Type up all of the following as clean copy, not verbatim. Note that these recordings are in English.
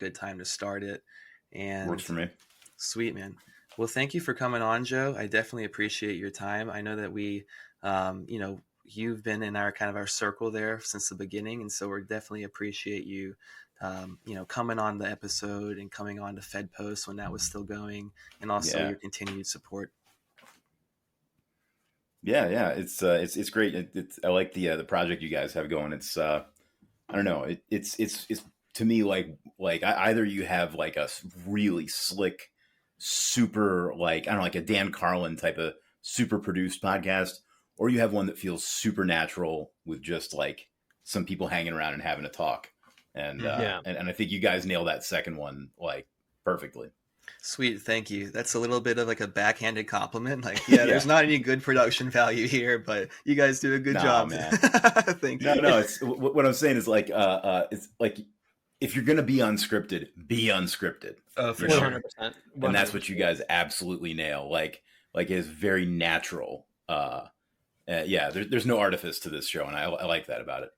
good time to start it. And Works for me. Sweet, man. Well, thank you for coming on, Joe. I definitely appreciate your time. I know that you've been in our circle there since the beginning. And so we definitely appreciate you, coming on the episode and coming on to Fed Post when that was still going, and also your continued support. Yeah. It's great. I like the project you guys have going. It's, I don't know. It's to me, either you have like a really slick, super, like, I don't know, like a Dan Carlin type of super produced podcast, or you have one that feels super natural with just like some people hanging around and having a talk. And, and I think you guys nail that second one like perfectly. Sweet. Thank you. That's a little bit of like a backhanded compliment. Like, there's not any good production value here, but you guys do a good job, man. Thank you. No, it's what I'm saying is like, it's like, if you're going to be unscripted, be unscripted. Oh, for sure. 100%. And that's what you guys absolutely nail. Like it's very natural. There's no artifice to this show. And I like that about it.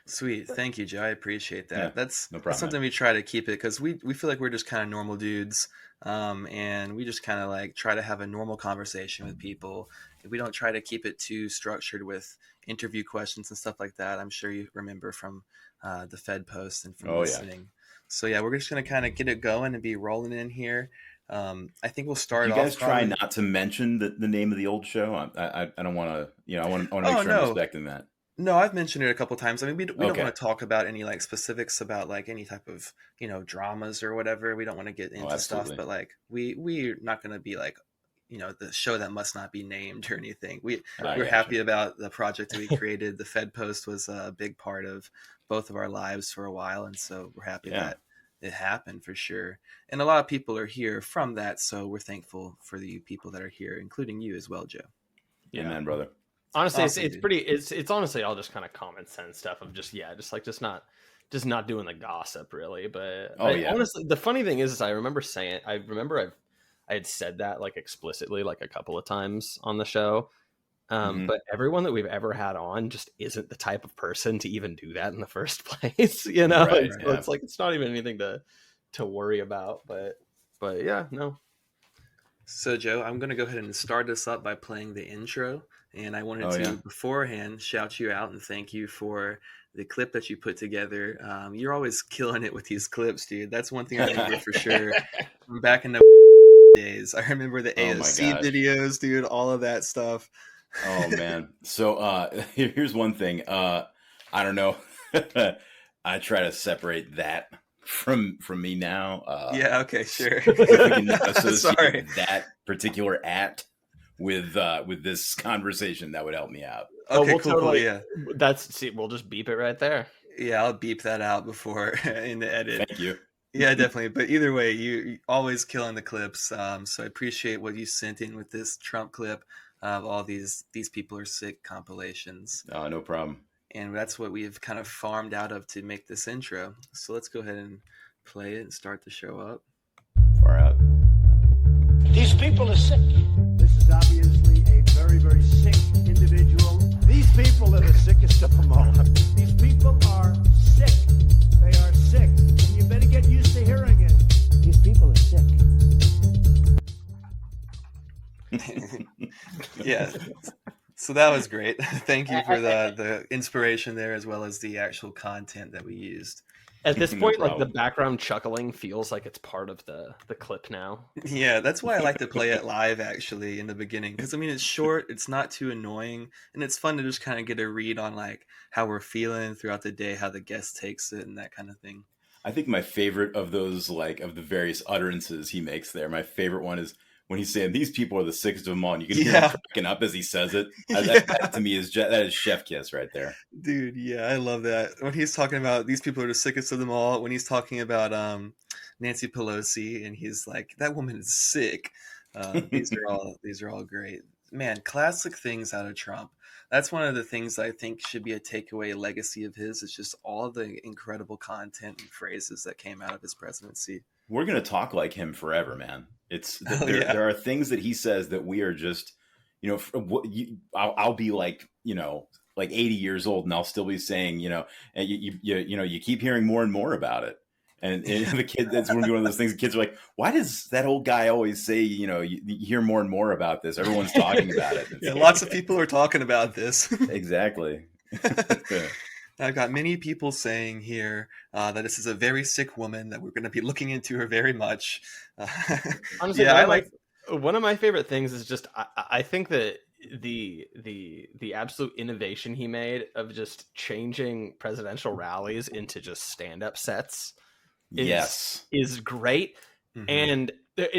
Sweet. Thank you, Joe. I appreciate that. Yeah, that's, no problem, that's something we try to keep it, because we feel like we're just kind of normal dudes. And we just kind of like try to have a normal conversation with people. We don't try to keep it too structured with interview questions and stuff like that. I'm sure you remember from the Fed Post and from listening. Yeah. So we're just going to kind of get it going and be rolling in here. I think we'll start off. You guys try not to mention the name of the old show. I don't want to, I want to make sure I'm respecting that. No, I've mentioned it a couple of times. I mean, we don't want to talk about any like specifics about like any type of, dramas or whatever. We don't want to get into stuff, but like we're not going to be like, the show that must not be named or anything. We're happy about the project that we created. The Fed Post was a big part of both of our lives for a while. And so we're happy that it happened for sure. And a lot of people are here from that. So we're thankful for the people that are here, including you as well, Joe. Yeah, man, brother. Honestly, awesome, it's honestly all just kind of common sense stuff of just not doing the gossip really. But honestly, the funny thing is I remember I had said that like explicitly like a couple of times on the show. But everyone that we've ever had on just isn't the type of person to even do that in the first place. Right, it's like, it's not even anything to worry about, but yeah, no. So Joe, I'm going to go ahead and start this up by playing the intro. And I wanted to beforehand shout you out and thank you for the clip that you put together. You're always killing it with these clips, dude. That's one thing I remember for sure. From back in the days, I remember the AOC videos, dude, all of that stuff. Oh man. So here's one thing. I don't know. I try to separate that from me now. Okay, sure. If we can associate that particular with this conversation, that would help me out. Okay, we'll cool. Totally, we'll just beep it right there. Yeah, I'll beep that out before in the edit. Thank you. Yeah, definitely. But either way, you always killing the clips. So I appreciate what you sent in with this Trump clip of all these people are sick compilations. Oh, no problem. And that's what we've kind of farmed out of to make this intro. So let's go ahead and play it and start the show up. Far out. These people are sick. This is obviously a very, very sick individual. These people are the sickest of them all. These people are sick. They are sick. And you better get used to hearing it. These people are sick. Yeah. So that was great. Thank you for the inspiration there, as well as the actual content that we used. At this point, like the background chuckling feels like it's part of the clip now. Yeah, that's why I like to play it live actually in the beginning. Because I mean, it's short, it's not too annoying, and it's fun to just kind of get a read on like how we're feeling throughout the day, how the guest takes it, and that kind of thing. I think my favorite of those, like of the various utterances he makes there, my favorite one is when he's saying these people are the sickest of them all, and you can hear him cracking up as he says it. That to me is chef kiss right there. Dude, yeah, I love that. When he's talking about these people are the sickest of them all, when he's talking about Nancy Pelosi, and he's like, that woman is sick. These are all great. Man, classic things out of Trump. That's one of the things I think should be a takeaway legacy of his. It's just all the incredible content and phrases that came out of his presidency. We're going to talk like him forever, man. There are things that he says that we are just, I'll be like, like 80 years old and I'll still be saying, and you keep hearing more and more about it. And the kid, that's one of those things. The kids are like, "Why does that old guy always say, you hear more and more about this? Everyone's talking about it." Yeah, lots of people are talking about this. Exactly. I've got many people saying here that this is a very sick woman, that we're going to be looking into her very much. Honestly, yeah, one of my favorite things is just I think that the absolute innovation he made of just changing presidential rallies into just stand-up sets is great. Mm-hmm. And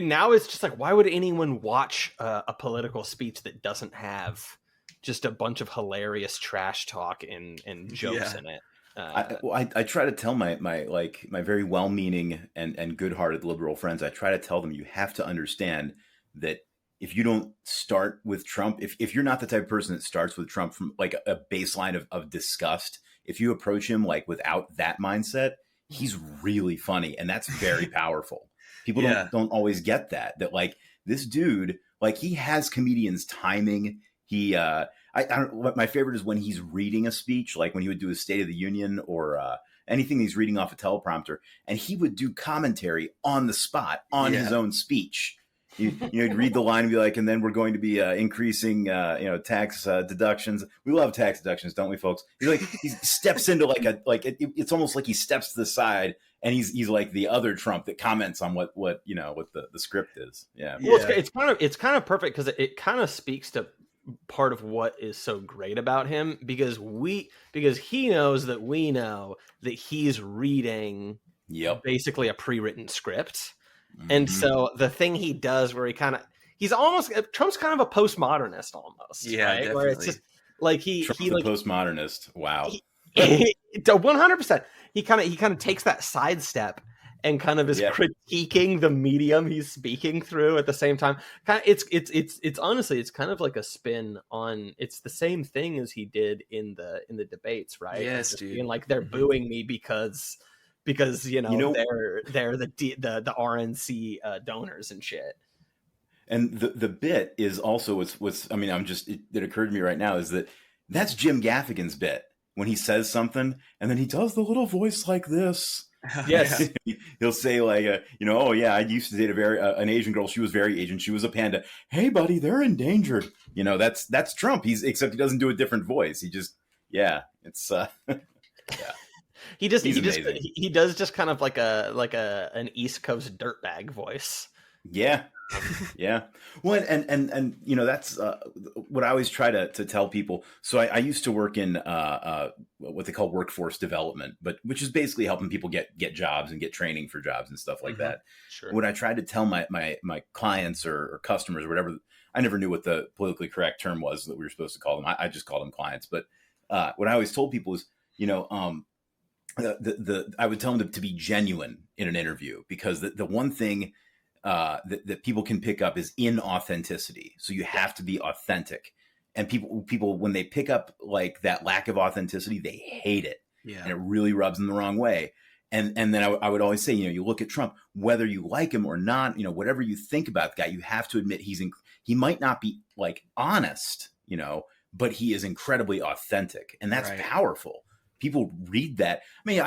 now it's just like, why would anyone watch a political speech that doesn't have just a bunch of hilarious trash talk and jokes in it? I try to tell my very well-meaning and good-hearted liberal friends, I try to tell them, you have to understand that if you don't start with Trump, if you're not the type of person that starts with Trump from like a baseline of disgust, if you approach him like without that mindset, he's really funny, and that's very powerful. People don't always get that like this dude, like he has comedians timing. He I don't, my favorite is when he's reading a speech, like when he would do a State of the Union or anything he's reading off a teleprompter, and he would do commentary on the spot on his own speech. You'd read the line and be like, and then we're going to be increasing, tax deductions. We love tax deductions, don't we, folks? He steps into it's almost like he steps to the side, and he's like the other Trump that comments on what the script is. Yeah. Well, it's kind of perfect because it kind of speaks to part of what is so great about him, because he knows that we know that he's reading basically a pre-written script. And so the thing he does where Trump's kind of a postmodernist almost. Yeah, right? Definitely. Where it's just like Trump's a postmodernist. Wow. 100%. He kind of takes that sidestep and kind of is critiquing the medium he's speaking through at the same time. It's honestly, it's kind of like a spin on, it's the same thing as he did in the debates, right? Yes, just dude. being like, they're booing me because they're the RNC donors and shit. And the bit is also what's it occurred to me right now is that's Jim Gaffigan's bit when he says something and then he does the little voice like this. Yes. He'll say like, oh yeah, I used to date an Asian girl. She was very Asian. She was a panda. Hey buddy, they're endangered. That's Trump. Except he doesn't do a different voice. He just, it's yeah. He does just kind of like an East Coast dirtbag voice. Yeah. Yeah. Well, and that's what I always try to tell people. So I used to work in what they call workforce development, which is basically helping people get jobs and get training for jobs and stuff like that. Sure. What I tried to tell my clients or customers or whatever, I never knew what the politically correct term was that we were supposed to call them. I just called them clients. But what I always told people is, I would tell them to be genuine in an interview, because the one thing that people can pick up is inauthenticity. So you have to be authentic, and people when they pick up like that lack of authenticity, they hate it, and it really rubs them the wrong way. And then I would always say, you look at Trump, whether you like him or not, whatever you think about the guy, you have to admit he might not be like honest, but he is incredibly authentic, and that's powerful. People read that. I mean,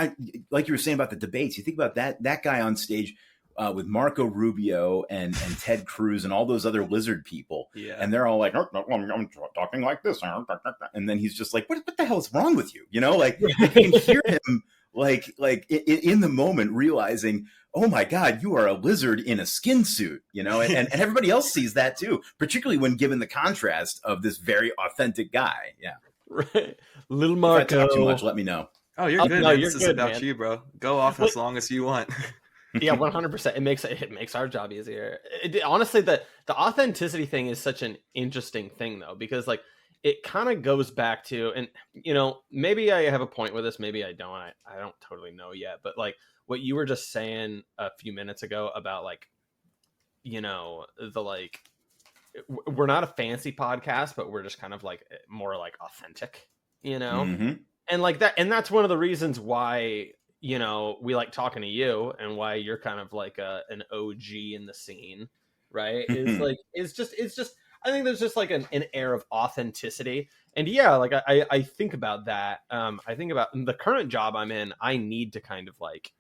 like you were saying about the debates, you think about that guy on stage with Marco Rubio and Ted Cruz and all those other lizard people. Yeah. And they're all like, I'm talking like this. And then he's just like, what the hell is wrong with you? Like you can hear him like in the moment realizing, oh my God, you are a lizard in a skin suit, and everybody else sees that too, particularly when given the contrast of this very authentic guy. Yeah. Right. Little Marco. If I talk too much, let me know. Oh, you're good. No, this is about you, bro. Go off as long as you want. Yeah, 100%. It makes our job easier. Honestly, the authenticity thing is such an interesting thing, though, because like it kind of goes back to, and maybe I have a point with this, maybe I don't. I don't totally know yet, but like what you were just saying a few minutes ago about like, we're not a fancy podcast, but we're just kind of like more like authentic, Mm-hmm. and like that. And that's one of the reasons why, we like talking to you and why you're kind of like an OG in the scene, right? It's just, I think there's just like an air of authenticity. And yeah, like I think about that. I think about the current job I'm in. I need to kind of like,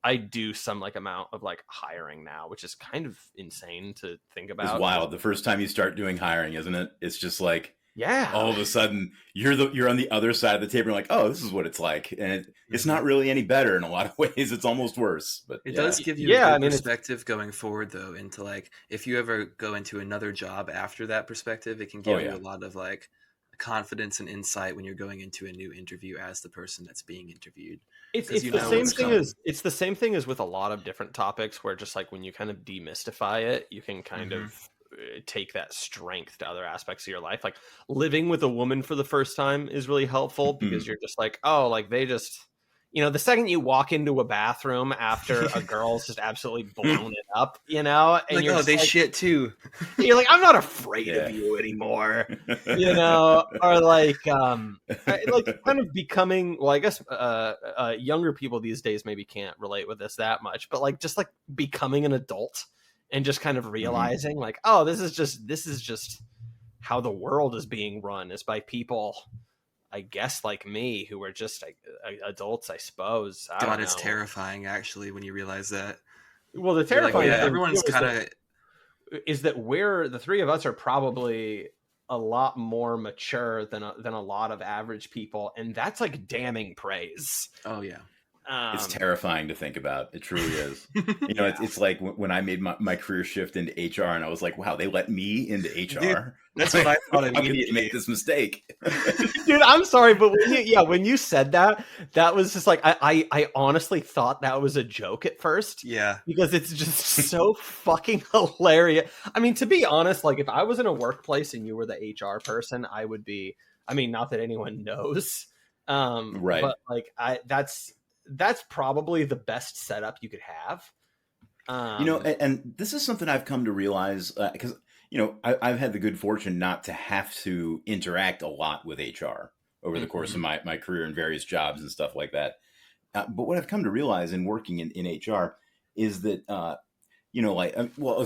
I do some like amount of like hiring now, which is kind of insane to think about. It's wild. The first time you start doing hiring, isn't it? It's just like, yeah, all of a sudden you're on the other side of the table. You're like, oh, this is what it's like, and it's not really any better in a lot of ways. It's almost worse. But it does give you a good perspective going forward, though, into like if you ever go into another job after that perspective, it can give you a lot of like confidence and insight when you're going into a new interview as the person that's being interviewed. It's the same thing it's the same thing as with a lot of different topics where just like when you kind of demystify it, you can kind of take that strength to other aspects of your life. Like living with a woman for the first time is really helpful because you're just like, oh, like they just, you know, the second you walk into a bathroom after a girl's just absolutely blown it up, you know, and like, you're they shit too. You're like, I'm not afraid of you anymore, you know, or like kind of becoming, well, I guess younger people these days maybe can't relate with this that much, but like just like becoming an adult and just kind of realizing like, oh, this is just how the world is being run, is by people, I guess, like me, who are just like adults, I suppose. God, it's terrifying actually when you realize that. Well, the terrifying thing everyone's kind of is that the three of us are probably a lot more mature than a lot of average people, and that's like damning praise. Oh yeah. It's terrifying to think about. It truly is. You know, it's like when I made my career shift into HR, and I was like, wow, they let me into HR. Dude, that's what I thought immediately. How could you make this mistake? Dude, I'm sorry, but when you said that was just like, I honestly thought that was a joke at first. Yeah. Because it's just so fucking hilarious. I mean, to be honest, like if I was in a workplace and you were the HR person, I would be, I mean, not that anyone knows. Right. But like that's probably the best setup you could have. You know, and this is something I've come to realize because, you know, I've had the good fortune not to have to interact a lot with HR over the course of my career in various jobs and stuff like that. But what I've come to realize in working in HR is that, you know, like,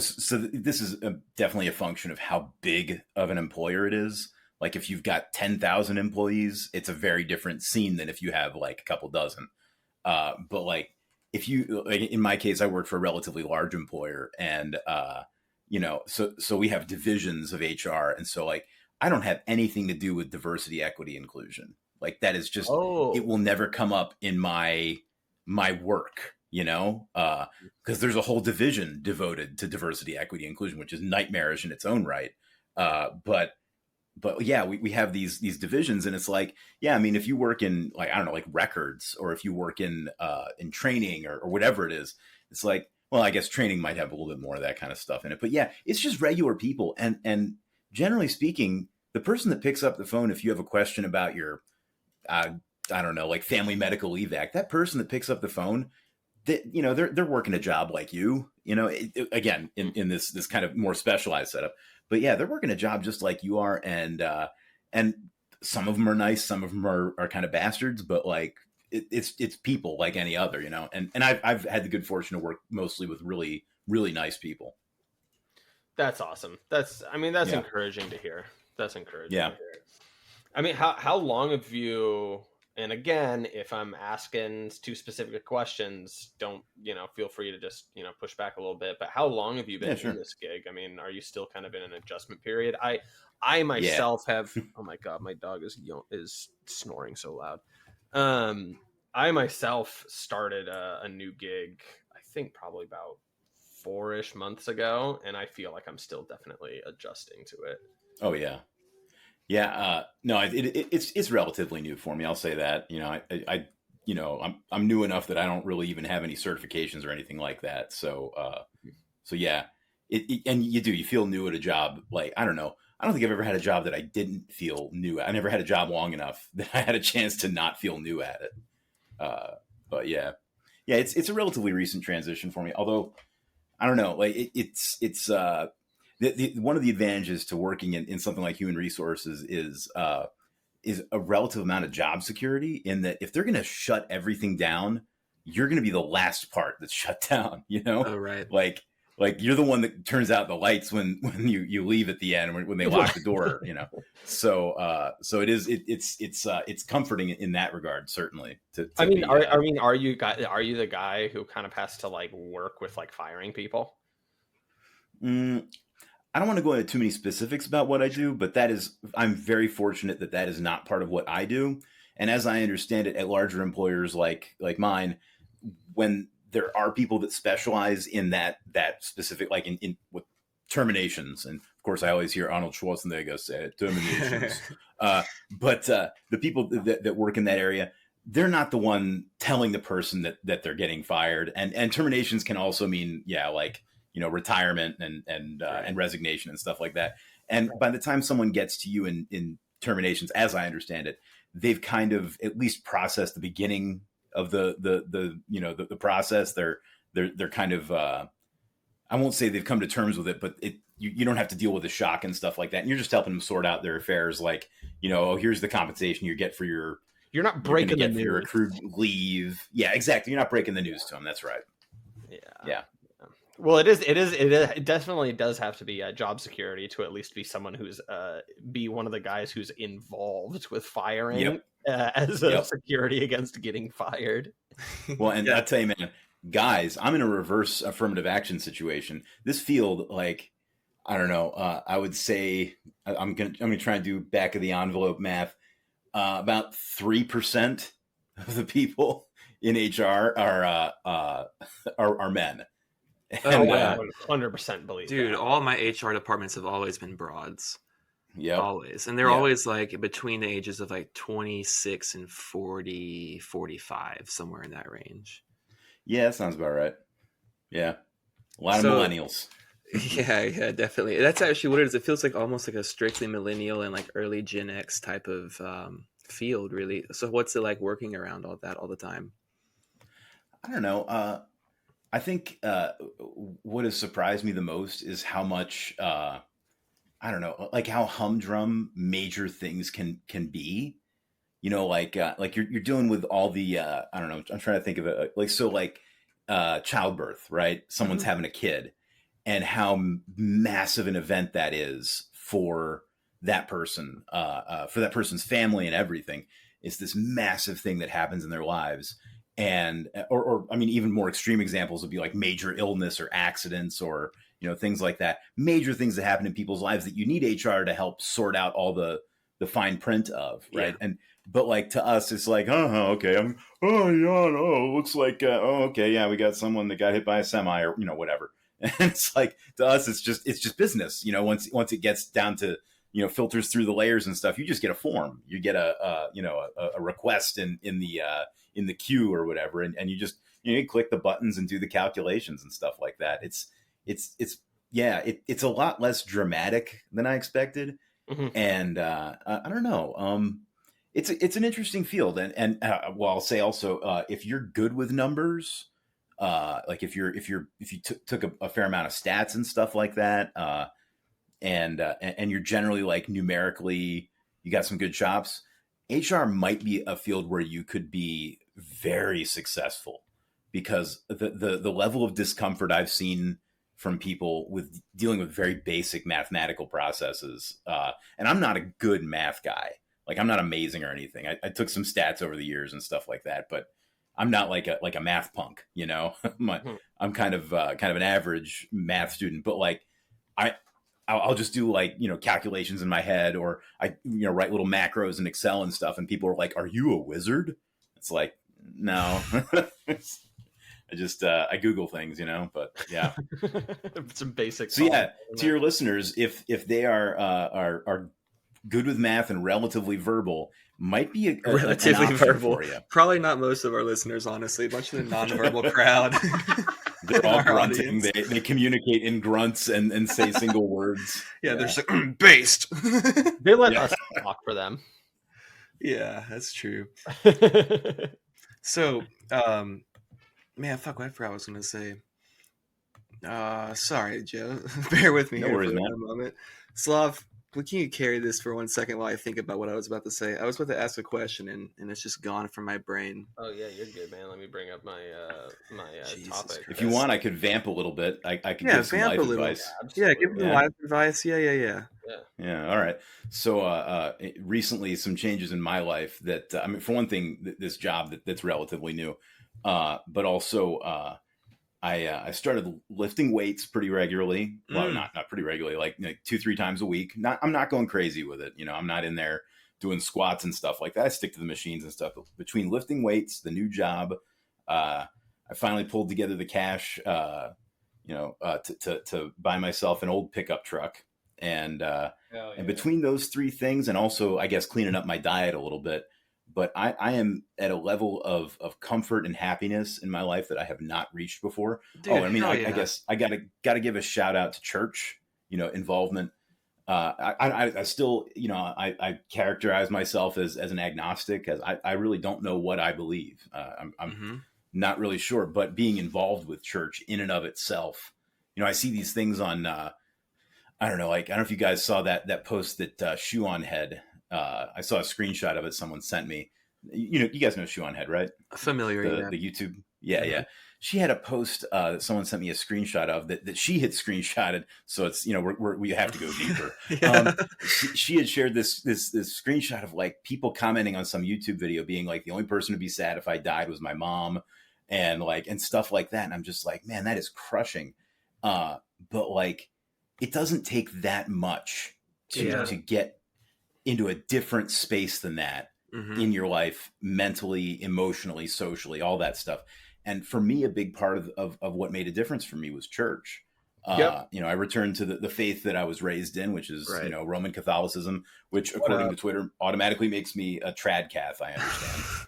so this is definitely a function of how big of an employer it is. Like if you've got 10,000 employees, it's a very different scene than if you have like a couple dozen. But like if you, like in my case, I work for a relatively large employer, and, you know, so we have divisions of HR. And so like, I don't have anything to do with diversity, equity, inclusion. Like that is just, it will never come up in my work, you know, because there's a whole division devoted to diversity, equity, inclusion, which is nightmarish in its own right. But yeah, we have these divisions, and it's like, yeah, I mean, if you work in like, I don't know, like records, or if you work in training or whatever it is, it's like, well, I guess training might have a little bit more of that kind of stuff in it. But yeah, it's just regular people. And generally speaking, the person that picks up the phone, if you have a question about your, I don't know, like Family Medical Leave Act, that person that picks up the phone, that, you know, they're working a job like you know, again, in this kind of more specialized setup. But yeah, they're working a job just like you are. And some of them are nice. Some of them are kind of bastards, but like it's people like any other, you know, and I've had the good fortune to work mostly with really, really nice people. That's awesome. That's encouraging to hear. That's encouraging to hear. I mean, how long have you, and again, if I'm asking too specific questions, don't, you know, feel free to just, you know, push back a little bit, but how long have you been in this gig? I mean, are you still kind of in an adjustment period? I myself have, oh my God, my dog is snoring so loud. I myself started a new gig, I think probably about 4-ish months ago, and I feel like I'm still definitely adjusting to it. Oh yeah. Yeah, no, it's relatively new for me. I'll say that. You know, I you know, I'm new enough that I don't really even have any certifications or anything like that. So yeah, and you feel new at a job. Like, I don't know. I don't think I've ever had a job that I didn't feel new at. I never had a job long enough that I had a chance to not feel new at it. But yeah, it's a relatively recent transition for me. Although I don't know, like it's one of the advantages to working in something like human resources is a relative amount of job security, in that if they're going to shut everything down, you're going to be the last part that's shut down, you know? Oh, right. Like like you're the one that turns out the lights when you leave at the end when they lock the door, you know. So it's comforting in that regard, certainly. Are you the guy who kind of has to like work with like firing people? I don't want to go into too many specifics about what I do, but I'm very fortunate that is not part of what I do. And as I understand it, at larger employers like mine, when there are people that specialize in that specific, like in with terminations, and of course I always hear Arnold Schwarzenegger say terminations, but the people that work in that area, they're not the one telling the person that they're getting fired, and terminations can also mean like, you know, retirement and resignation and stuff like that. And by the time someone gets to you in terminations, as I understand it, they've kind of at least processed the beginning of the process. They're kind of I won't say they've come to terms with it, but you don't have to deal with the shock and stuff like that. And you're just helping them sort out their affairs. Like, you know, here's the compensation you get for you're not breaking the news. Your accrued leave. Yeah, exactly. You're not breaking the news to them. That's right. Yeah. Well, it definitely does have to be job security to at least be someone who's be one of the guys who's involved with firing as a security against getting fired. Well, and I'll tell you, man, guys, I'm in a reverse affirmative action situation. This field, like, I don't know, I would say I'm gonna try and do back of the envelope math. About 3% of the people in HR are men. And, 100% believe, dude. that. All my HR departments have always been broads. Yeah, always, and they're always like between the ages of like 26 and 40, 45, somewhere in that range. Yeah, that sounds about right. Yeah, a lot of millennials. Yeah, definitely. That's actually what it is. It feels like almost like a strictly millennial and like early Gen X type of field, really. So, what's it like working around all that all the time? I don't know. I think what has surprised me the most is how much I don't know, like how humdrum major things can be. You know, like you're dealing with all the I don't know. I'm trying to think of it like childbirth, right? Someone's having a kid, and how massive an event that is for that person, for that person's family and everything. It's this massive thing that happens in their lives. And, or I mean, even more extreme examples would be like major illness or accidents or, you know, things like that, major things that happen in people's lives that you need HR to help sort out all the fine print of. Right. Yeah. But like to us, it's like, okay. Looks like, okay. Yeah. We got someone that got hit by a semi or, you know, whatever. And it's like, to us, it's just business. You know, once it gets down to, you know, filters through the layers and stuff, you just get a form, you get a request in the queue or whatever. And you just, you click the buttons and do the calculations and stuff like that. It's a lot less dramatic than I expected. Mm-hmm. And I don't know. It's an interesting field. And I'll say also, if you're good with numbers, like if you took a fair amount of stats and stuff like that, and you're generally like numerically, you got some good chops, HR might be a field where you could be very successful, because the level of discomfort I've seen from people with dealing with very basic mathematical processes. And I'm not a good math guy. Like, I'm not amazing or anything. I took some stats over the years and stuff like that, but I'm not like a math punk, you know. I'm kind of an average math student, but like I'll just do like, you know, calculations in my head, or I, you know, write little macros in Excel and stuff. And people are like, "Are you a wizard?" It's like, no, I just I Google things, you know. But yeah, some basic. So yeah, to your listeners, if they are good with math and relatively verbal, might be a relatively verbal for you. Probably not most of our listeners, honestly. A bunch of the nonverbal crowd. They're all grunting. They communicate in grunts and say single words. Yeah, they're just like, based. They let us talk for them. Yeah, that's true. So, man, fuck, I forgot what I was going to say. Sorry, Joe. Bear with me no worries, man. A moment. Slav, can you carry this for 1 second while I think about what I was about to say? I was about to ask a question and it's just gone from my brain. Oh yeah, you're good, man. Let me bring up my topic. If you want, I could vamp a little bit. I could give some life advice. Yeah, give some life advice. Yeah. All right. So recently, some changes in my life that I mean, for one thing, this job that's relatively new, but also I started lifting weights pretty regularly. Well, not pretty regularly, like 2-3 times a week. I'm not going crazy with it. I'm not in there doing squats and stuff like that. I stick to the machines and stuff. Between lifting weights, the new job, I finally pulled together the cash, to buy myself an old pickup truck. And between those 3 things, and also, I guess, cleaning up my diet a little bit, but I am at a level of comfort and happiness in my life that I have not reached before. Dude, I guess I gotta give a shout out to church, involvement. I still, I characterize myself as an agnostic, as I really don't know what I believe. I'm not really sure, but being involved with church in and of itself, I see these things on, I don't know, like, I don't know if you guys saw that post that Shoe on Head, I saw a screenshot of it someone sent me. You guys know Shoe on Head, right? Familiar. The YouTube. Yeah. She had a post that someone sent me a screenshot of that she had screenshotted. So it's, we have to go deeper. She had shared this screenshot of like people commenting on some YouTube video being like, the only person to be sad if I died was my mom, and stuff like that. And I'm just like, man, that is crushing. But like, it doesn't take that much to get into a different space than that in your life, mentally, emotionally, socially, all that stuff. And for me, a big part of what made a difference for me was church. I returned to the faith that I was raised in, which is, Roman Catholicism, which according to Twitter automatically makes me a trad cath. I understand.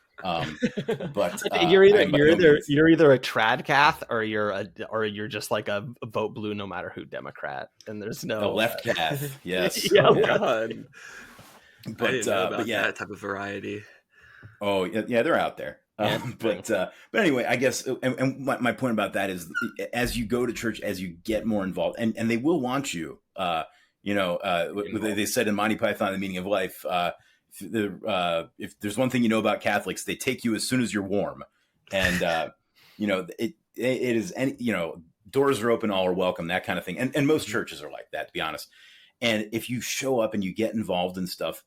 But you're either a trad cath or you're just like a vote blue no matter who Democrat, and there's no a left cath. Yes. God. But that type of variety. Oh yeah, they're out there. But anyway, I guess, and my point about that is, as you go to church, as you get more involved, and they will want you, they said in Monty Python, The Meaning of Life, if there's one thing you know about Catholics, they take you as soon as you're warm. And, it is, doors are open, all are welcome, that kind of thing. And most churches are like that, to be honest. And if you show up and you get involved in stuff,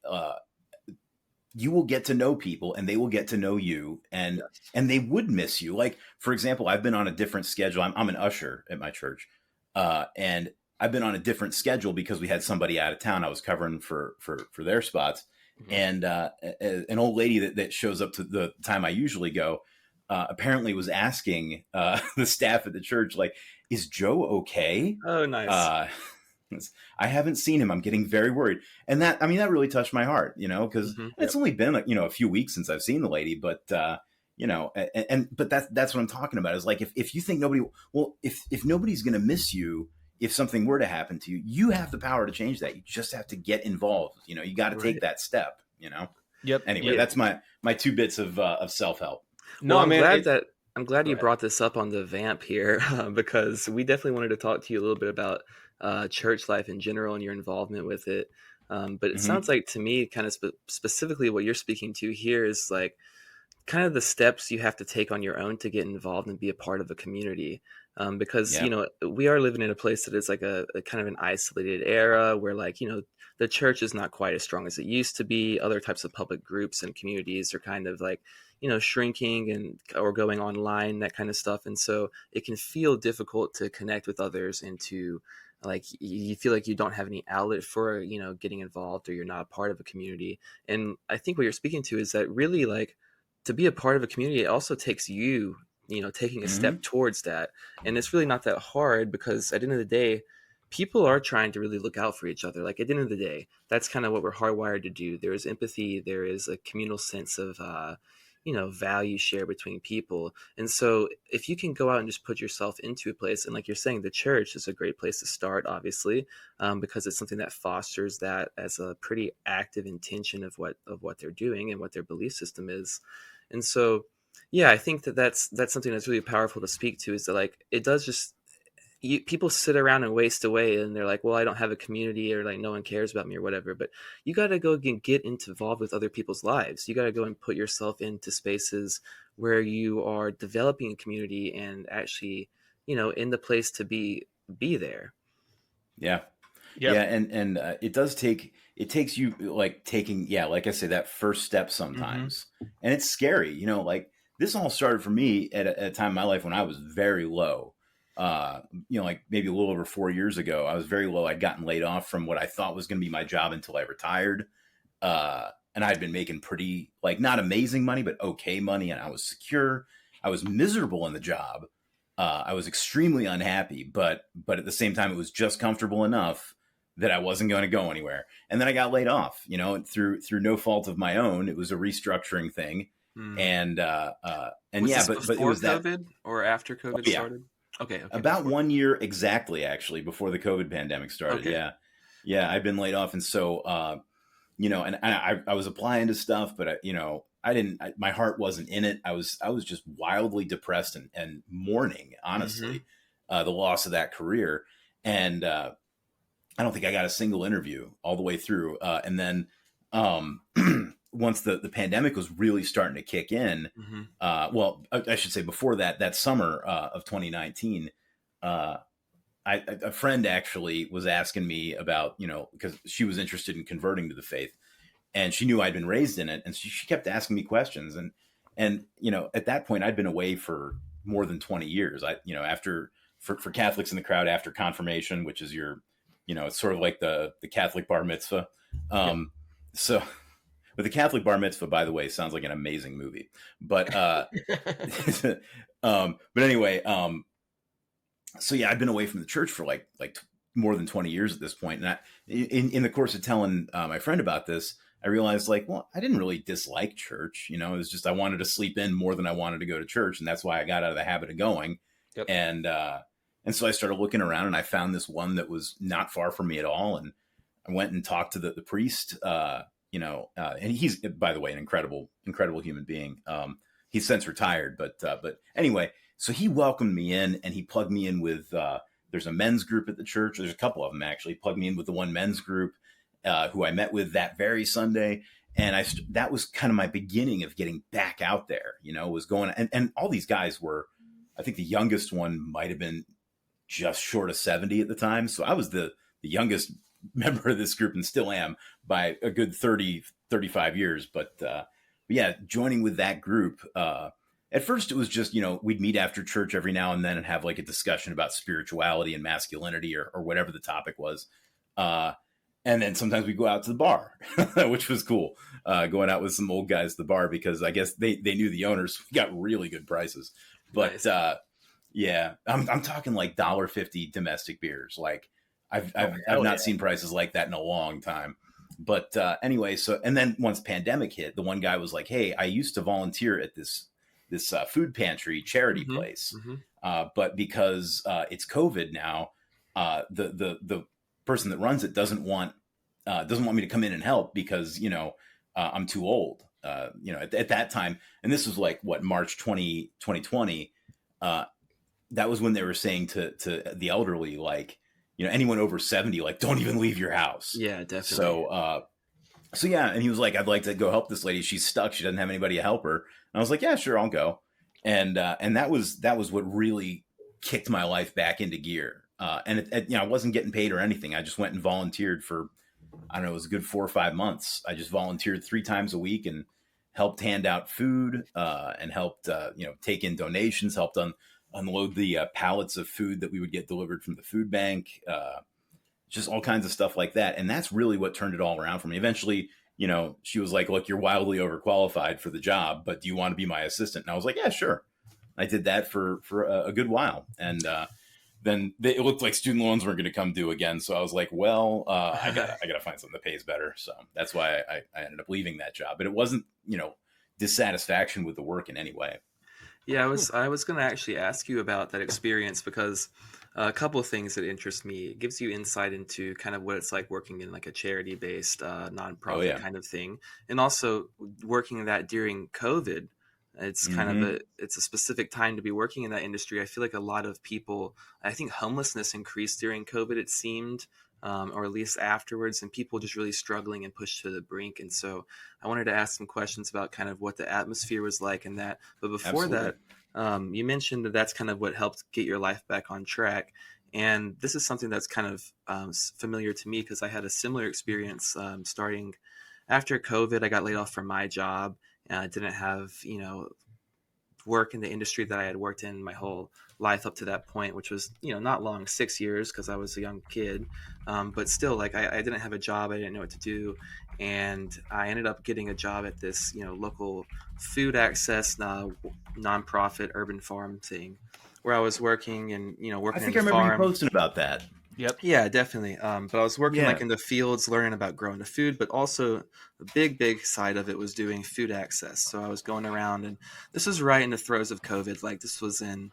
you will get to know people and they will get to know you, and they would miss you. Like, for example, I've been on a different schedule. I'm an usher at my church. And I've been on a different schedule because we had somebody out of town. I was covering for their spots. And an old lady that shows up to the time I usually go, apparently was asking the staff at the church, like, is Joe okay? Oh, nice. I haven't seen him. I'm getting very worried. And that really touched my heart, because it's only been, a few weeks since I've seen the lady, but, but that's what I'm talking about, is like, if you think if nobody's going to miss you, if something were to happen to you, you have the power to change that. You just have to get involved. You got to take that step, Yep. Anyway, that's my 2 bits of self-help. No, I'm glad you brought this up on the vamp here, because we definitely wanted to talk to you a little bit about church life in general and your involvement with it. But it sounds like, to me, kind of specifically what you're speaking to here is like kind of the steps you have to take on your own to get involved and be a part of a community. Because, we are living in a place that is like a kind of an isolated era where, like, the church is not quite as strong as it used to be. Other types of public groups and communities are kind of like, shrinking or going online, that kind of stuff. And so it can feel difficult to connect with others and to, like, you feel like you don't have any outlet for, getting involved, or you're not a part of a community. And I think what you're speaking to is that really, like, to be a part of a community, it also takes you, taking a step towards that. And it's really not that hard, because at the end of the day, people are trying to really look out for each other. Like, at the end of the day, that's kind of what we're hardwired to do. There is empathy. There is a communal sense of, value share between people. And so if you can go out and just put yourself into a place, and like you're saying, the church is a great place to start, obviously, because it's something that fosters that as a pretty active intention of what they're doing and what their belief system is. And so, yeah, I think that's something that's really powerful to speak to, is that, like, it does just, people sit around and waste away, and they're like, well, I don't have a community, or like no one cares about me or whatever. But you got to go and get involved with other people's lives. You got to go and put yourself into spaces where you are developing a community and actually, in the place to be there. Yeah. Yep. Yeah. And it takes you like taking, like I say, that first step sometimes. And it's scary, like this all started for me at a time in my life when I was very low. Like maybe a little over 4 years ago, I was very low. I'd gotten laid off from what I thought was going to be my job until I retired. And I'd been making pretty, like, not amazing money, but okay money. And I was secure. I was miserable in the job. I was extremely unhappy, but at the same time, it was just comfortable enough that I wasn't going to go anywhere. And then I got laid off, through no fault of my own. It was a restructuring thing. And was but before it was COVID that, or after COVID started? Okay. About 1 year exactly, actually, before the COVID pandemic started. Okay. Yeah. I've been laid off. And so, and I was applying to stuff, but my heart wasn't in it. I was just wildly depressed and mourning, honestly, the loss of that career. And, I don't think I got a single interview all the way through. And then, once the pandemic was really starting to kick in, well, I should say before that summer of 2019, a friend actually was asking me about, because she was interested in converting to the faith, and she knew I'd been raised in it. And she kept asking me questions. And, at that point I'd been away for more than 20 years. For Catholics in the crowd, after confirmation, which is your, it's sort of like the Catholic bar mitzvah. So, but the Catholic bar mitzvah, by the way, sounds like an amazing movie. But but anyway, so yeah, I've been away from the church for like more than 20 years at this point. And in the course of telling my friend about this, I realized, like, well, I didn't really dislike church. It was just I wanted to sleep in more than I wanted to go to church, and that's why I got out of the habit of going. Yep. And so I started looking around, and I found this one that was not far from me at all. And I went and talked to the priest, and he's, by the way, an incredible human being. He's since retired, but anyway, so he welcomed me in, and he plugged me in with, there's a men's group at the church. There's a couple of them actually. Plugged me in with the one men's group, who I met with that very Sunday. And that was kind of my beginning of getting back out there, was going, and all these guys were, I think the youngest one might've been just short of 70 at the time. So I was the youngest member of this group, and still am by a good 30, 35 years. But yeah, joining with that group, at first it was just, we'd meet after church every now and then and have like a discussion about spirituality and masculinity or whatever the topic was. And then sometimes we go out to the bar, which was cool. Going out with some old guys at the bar, because I guess they knew the owners. We got really good prices, but nice. Yeah, I'm talking like $1.50 domestic beers. Like I've not seen prices like that in a long time. But anyway, and then once pandemic hit, the one guy was like, "Hey, I used to volunteer at this food pantry charity place, but because it's COVID now, the person that runs it doesn't want me to come in and help because I'm too old. At that time, and this was like March 2020. That was when they were saying to the elderly, like, anyone over 70, like, don't even leave your house. Yeah, definitely. So yeah. And he was like, I'd like to go help this lady. She's stuck. She doesn't have anybody to help her. And I was like, yeah, sure, I'll go. And that was what really kicked my life back into gear. And I wasn't getting paid or anything. I just went and volunteered for, I don't know, it was a good 4 or 5 months. I just volunteered 3 times a week and helped hand out food, and helped, take in donations, helped unload the pallets of food that we would get delivered from the food bank, just all kinds of stuff like that. And that's really what turned it all around for me. Eventually, she was like, look, you're wildly overqualified for the job, but do you want to be my assistant? And I was like, yeah, sure. I did that for a good while. And then it looked like student loans weren't going to come due again. So I was like, well, I gotta find something that pays better. So that's why I ended up leaving that job. But it wasn't, dissatisfaction with the work in any way. Yeah, I was going to actually ask you about that experience, because a couple of things that interest me. It gives you insight into kind of what it's like working in like a charity-based nonprofit kind of thing, and also working that during COVID. It's kind of it's a specific time to be working in that industry. I feel like a lot of people, I think homelessness increased during COVID, it seemed, or at least afterwards, and people just really struggling and pushed to the brink. And so I wanted to ask some questions about kind of what the atmosphere was like in that. But before that, you mentioned that that's kind of what helped get your life back on track. And this is something that's kind of familiar to me because I had a similar experience starting after COVID. I got laid off from my job. I didn't have, work in the industry that I had worked in my whole life up to that point, which was, not long, 6 years because I was a young kid. But still, like I didn't have a job. I didn't know what to do. And I ended up getting a job at this, local food access nonprofit urban farm thing where I was working and, working in the farm. I remember you posting about that. Yep. Yeah, definitely. But I was working like in the fields, learning about growing the food, but also the big side of it was doing food access. So I was going around, and this was right in the throes of COVID. Like this was in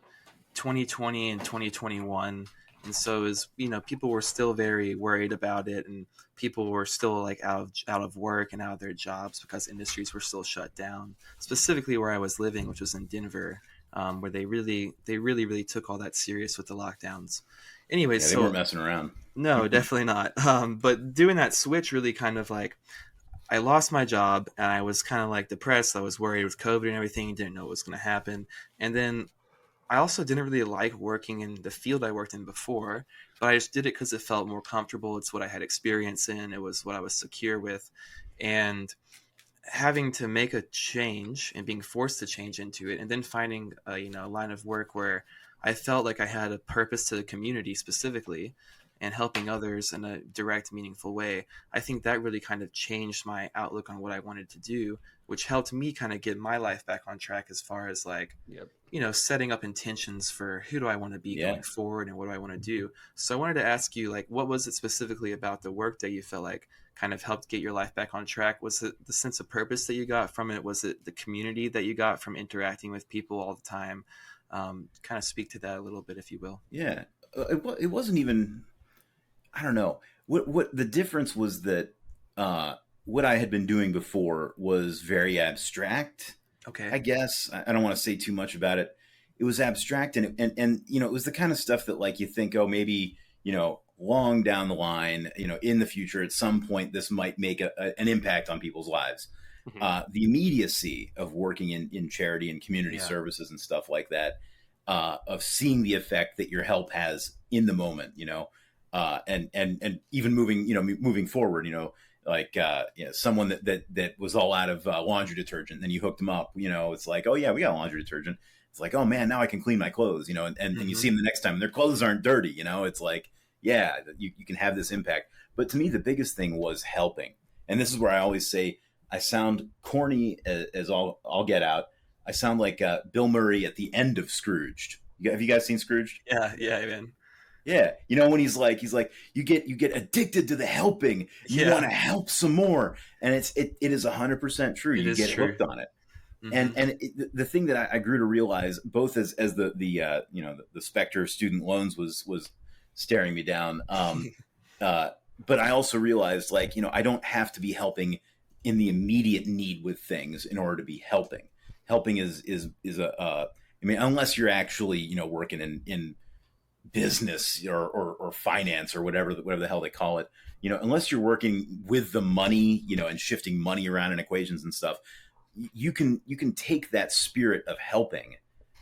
2020 and 2021. And so it was, people were still very worried about it, and people were still like out of work and out of their jobs because industries were still shut down, specifically where I was living, which was in Denver, where they really took all that serious with the lockdowns. Anyway, they weren't messing around. No, definitely not. But doing that switch really kind of like, I lost my job and I was kind of like depressed. I was worried with COVID and everything, didn't know what was going to happen. And then I also didn't really like working in the field I worked in before, but I just did it because it felt more comfortable. It's what I had experience in. It was what I was secure with. And having to make a change and being forced to change into it, and then finding a line of work where I felt like I had a purpose to the community specifically and helping others in a direct, meaningful way. I think that really kind of changed my outlook on what I wanted to do, which helped me kind of get my life back on track as far as like, setting up intentions for who do I want to be going forward and what do I want to do. So I wanted to ask you, like, what was it specifically about the work that you felt like kind of helped get your life back on track? Was it the sense of purpose that you got from it? Was it the community that you got from interacting with people all the time? Kind of speak to that a little bit, if you will. Yeah, it wasn't even, I don't know. What the difference was that what I had been doing before was very abstract. Okay. I guess I don't want to say too much about it. It was abstract and it was the kind of stuff that like you think, oh, maybe, long down the line, in the future, at some point, this might make an impact on people's lives. Mm-hmm. The immediacy of working in charity and community services and stuff like that, of seeing the effect that your help has in the moment, and even moving forward, someone that was all out of laundry detergent, then you hooked them up, it's like, oh yeah, we got laundry detergent. It's like, oh man, now I can clean my clothes, and you see them the next time and their clothes aren't dirty, it's like, yeah, you can have this impact. But to me, the biggest thing was helping. And this is where I always say, I sound corny as all get out. I sound like Bill Murray at the end of Scrooged. Have you guys seen Scrooged? Yeah, man. Yeah, when he's like you get addicted to the helping. You want to help some more, and it is 100% true. You get hooked on it. Mm-hmm. And the thing that I grew to realize, both as the specter of student loans was staring me down, but I also realized, like, I don't have to be helping in the immediate need with things in order to be helping. Helping is unless you're actually, working in business or finance or whatever the hell they call it, unless you're working with the money, and shifting money around in equations and stuff, you can take that spirit of helping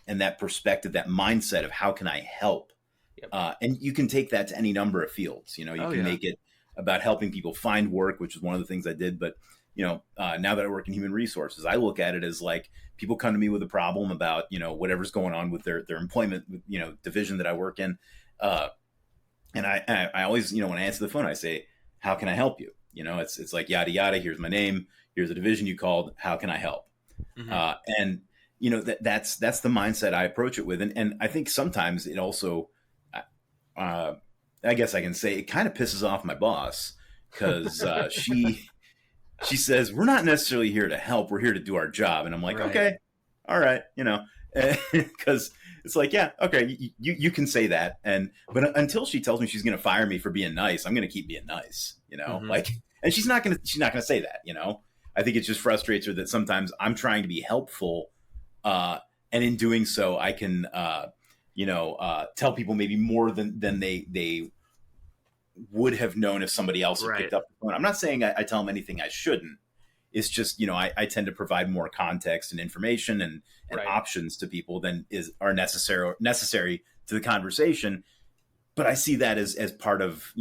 and that perspective, that mindset of how can I help? Yep. And you can take that to any number of fields. You can make it about helping people find work, which is one of the things I did. But, now that I work in human resources, I look at it as like people come to me with a problem about, whatever's going on with their employment, division that I work in. And I always, when I answer the phone, I say, how can I help you? It's like, yada, yada, here's my name. Here's a division you called. How can I help? Mm-hmm. And, that's the mindset I approach it with. And I think sometimes it also, I guess I can say it kind of pisses off my boss because she says, we're not necessarily here to help. We're here to do our job. And I'm like, okay, all right. Because it's like, yeah, okay, you can say that. But until she tells me she's going to fire me for being nice, I'm going to keep being nice, mm-hmm. And she's not going to say that, I think it just frustrates her that sometimes I'm trying to be helpful and in doing so, I can tell people maybe more than they would have known if somebody else had picked up the phone. I'm not saying I tell them anything I shouldn't. It's just, I tend to provide more context and information and options to people than are necessary to the conversation. But I see that as part of,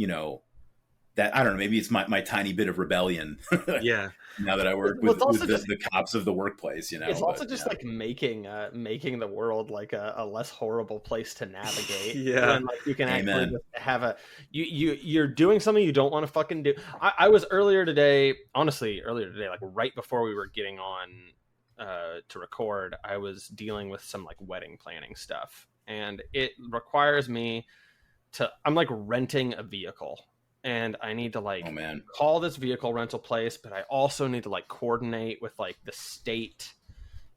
that, I don't know, maybe it's my tiny bit of rebellion. Yeah. Now that I work with the cops of the workplace, It's also just like making the world like a less horrible place to navigate. Yeah. And like you can actually just have you're doing something you don't want to fucking do. I was earlier today, like right before we were getting on to record, I was dealing with some like wedding planning stuff. And it requires me I'm like renting a vehicle. And I need to like call this vehicle rental place, but I also need to like coordinate with like the state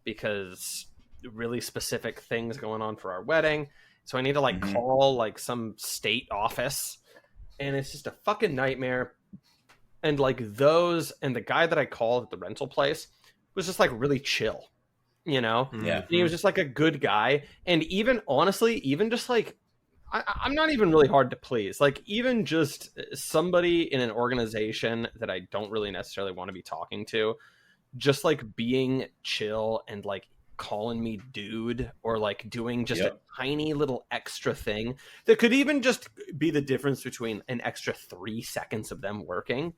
because really specific things going on for our wedding. So I need to like call like some state office, and it's just a fucking nightmare. And like and the guy that I called at the rental place was just like really chill, Yeah. And he was just like a good guy. And even honestly, even just like, I'm not even really hard to please. Like even just somebody in an organization that I don't really necessarily want to be talking to, just like being chill and like calling me dude or like doing just a tiny little extra thing that could even just be the difference between an extra 3 seconds of them working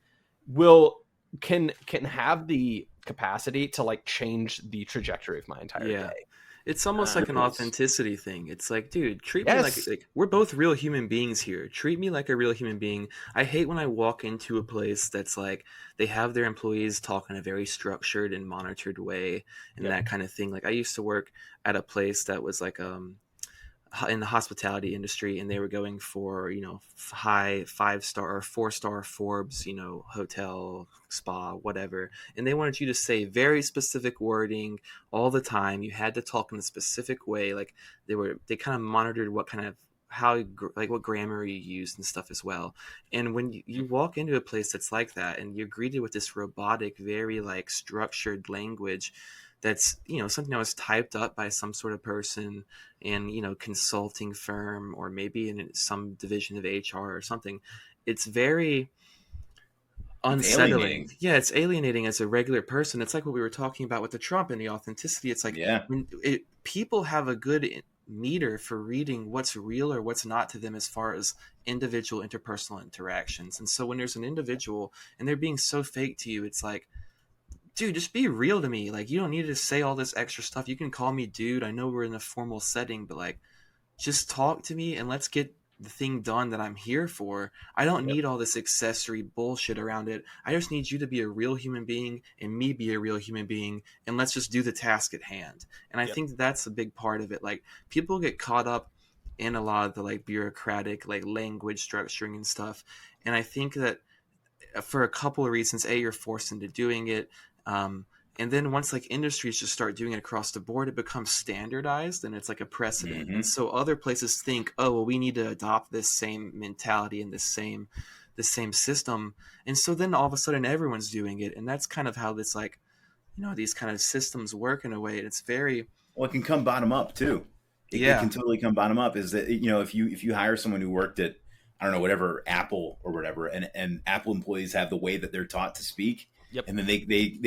can have the capacity to like change the trajectory of my entire day. It's almost like an authenticity thing. It's like, dude, treat me like we're both real human beings here. Treat me like a real human being. I hate when I walk into a place that's like they have their employees talk in a very structured and monitored way and that kind of thing. Like I used to work at a place that was like in the hospitality industry, and they were going for high 5-star or 4-star Forbes hotel, spa, whatever, and they wanted you to say very specific wording all the time. You had to talk in a specific way. Like they kind of monitored what kind of what grammar you used and stuff as well. And when you walk into a place that's like that and you're greeted with this robotic, very like structured language that's something that was typed up by some sort of person in consulting firm or maybe in some division of HR or something, it's very unsettling. It's alienating as a regular person. It's like what we were talking about with the Trump and the authenticity. It's like when people have a good meter for reading what's real or what's not to them as far as individual interpersonal interactions. And so when there's an individual and they're being so fake to you, it's like, dude, just be real to me. Like, you don't need to say all this extra stuff. You can call me dude. I know we're in a formal setting, but like, just talk to me and let's get the thing done that I'm here for. I don't need all this accessory bullshit around it. I just need you to be a real human being and me be a real human being, and let's just do the task at hand. And I think that's a big part of it. Like, people get caught up in a lot of the like bureaucratic like language structuring and stuff. And I think that for a couple of reasons, you're forced into doing it. And then once like industries just start doing it across the board, it becomes standardized and it's like a precedent. And so other places think, oh, well, we need to adopt this same mentality and this same system. And so then all of a sudden everyone's doing it. And that's kind of how this like, these kind of systems work in a way. And it's very, well, it can come bottom up too. It can totally come bottom up. Is that, if you hire someone who worked at, I don't know, whatever, Apple or whatever, and Apple employees have the way that they're taught to speak. Yep. And then they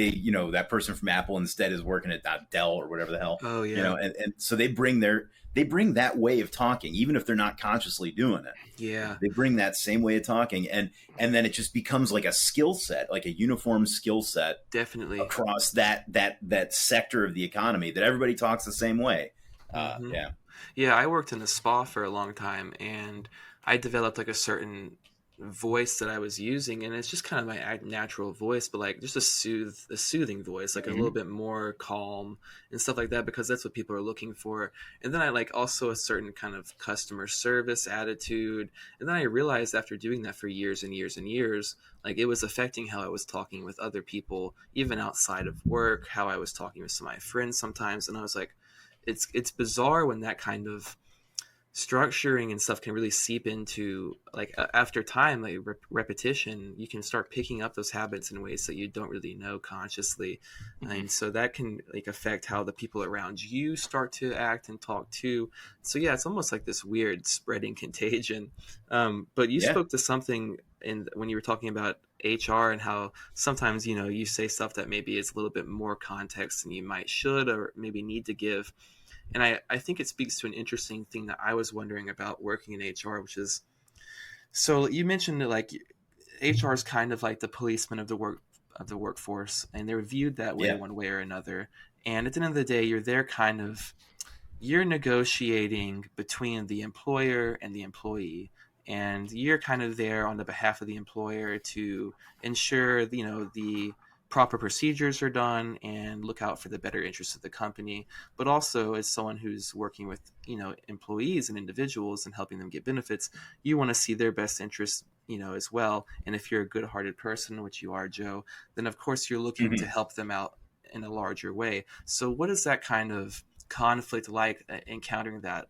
that person from Apple instead is working at Dell or whatever the hell. Oh yeah. And so they bring that way of talking, even if they're not consciously doing it. Yeah. They bring that same way of talking, and then it just becomes like a skill set, like a uniform skill set. Definitely. Across that sector of the economy that everybody talks the same way. Yeah, I worked in a spa for a long time, and I developed like a certain voice that I was using, and it's just kind of my natural voice, but like just a soothing voice, like a little bit more calm and stuff like that, because that's what people are looking for. And then I like also a certain kind of customer service attitude. And then I realized after doing that for years and years and years, like it was affecting how I was talking with other people, even outside of work, how I was talking with some of my friends sometimes. And I was like, it's bizarre when that kind of structuring and stuff can really seep into, like, after time, like repetition, you can start picking up those habits in ways that you don't really know consciously. And so that can like affect how the people around you start to act and talk too. So yeah, it's almost like this weird spreading contagion. But you spoke to something when you were talking about HR and how sometimes, you know, you say stuff that maybe is a little bit more context than you might should or maybe need to give. And I think it speaks to an interesting thing that I was wondering about working in HR, which is, so you mentioned that like HR is kind of like the policeman of the workforce, and they're viewed that way one way or another. And at the end of the day, you're negotiating between the employer and the employee, and you're kind of there on the behalf of the employer to ensure, you know, the proper procedures are done and look out for the better interests of the company. But also, as someone who's working with, you know, employees and individuals and helping them get benefits, you want to see their best interests, you know, as well. And if you're a good-hearted person, which you are, Joe, then of course you're looking to help them out in a larger way. So what is that kind of conflict like, encountering that?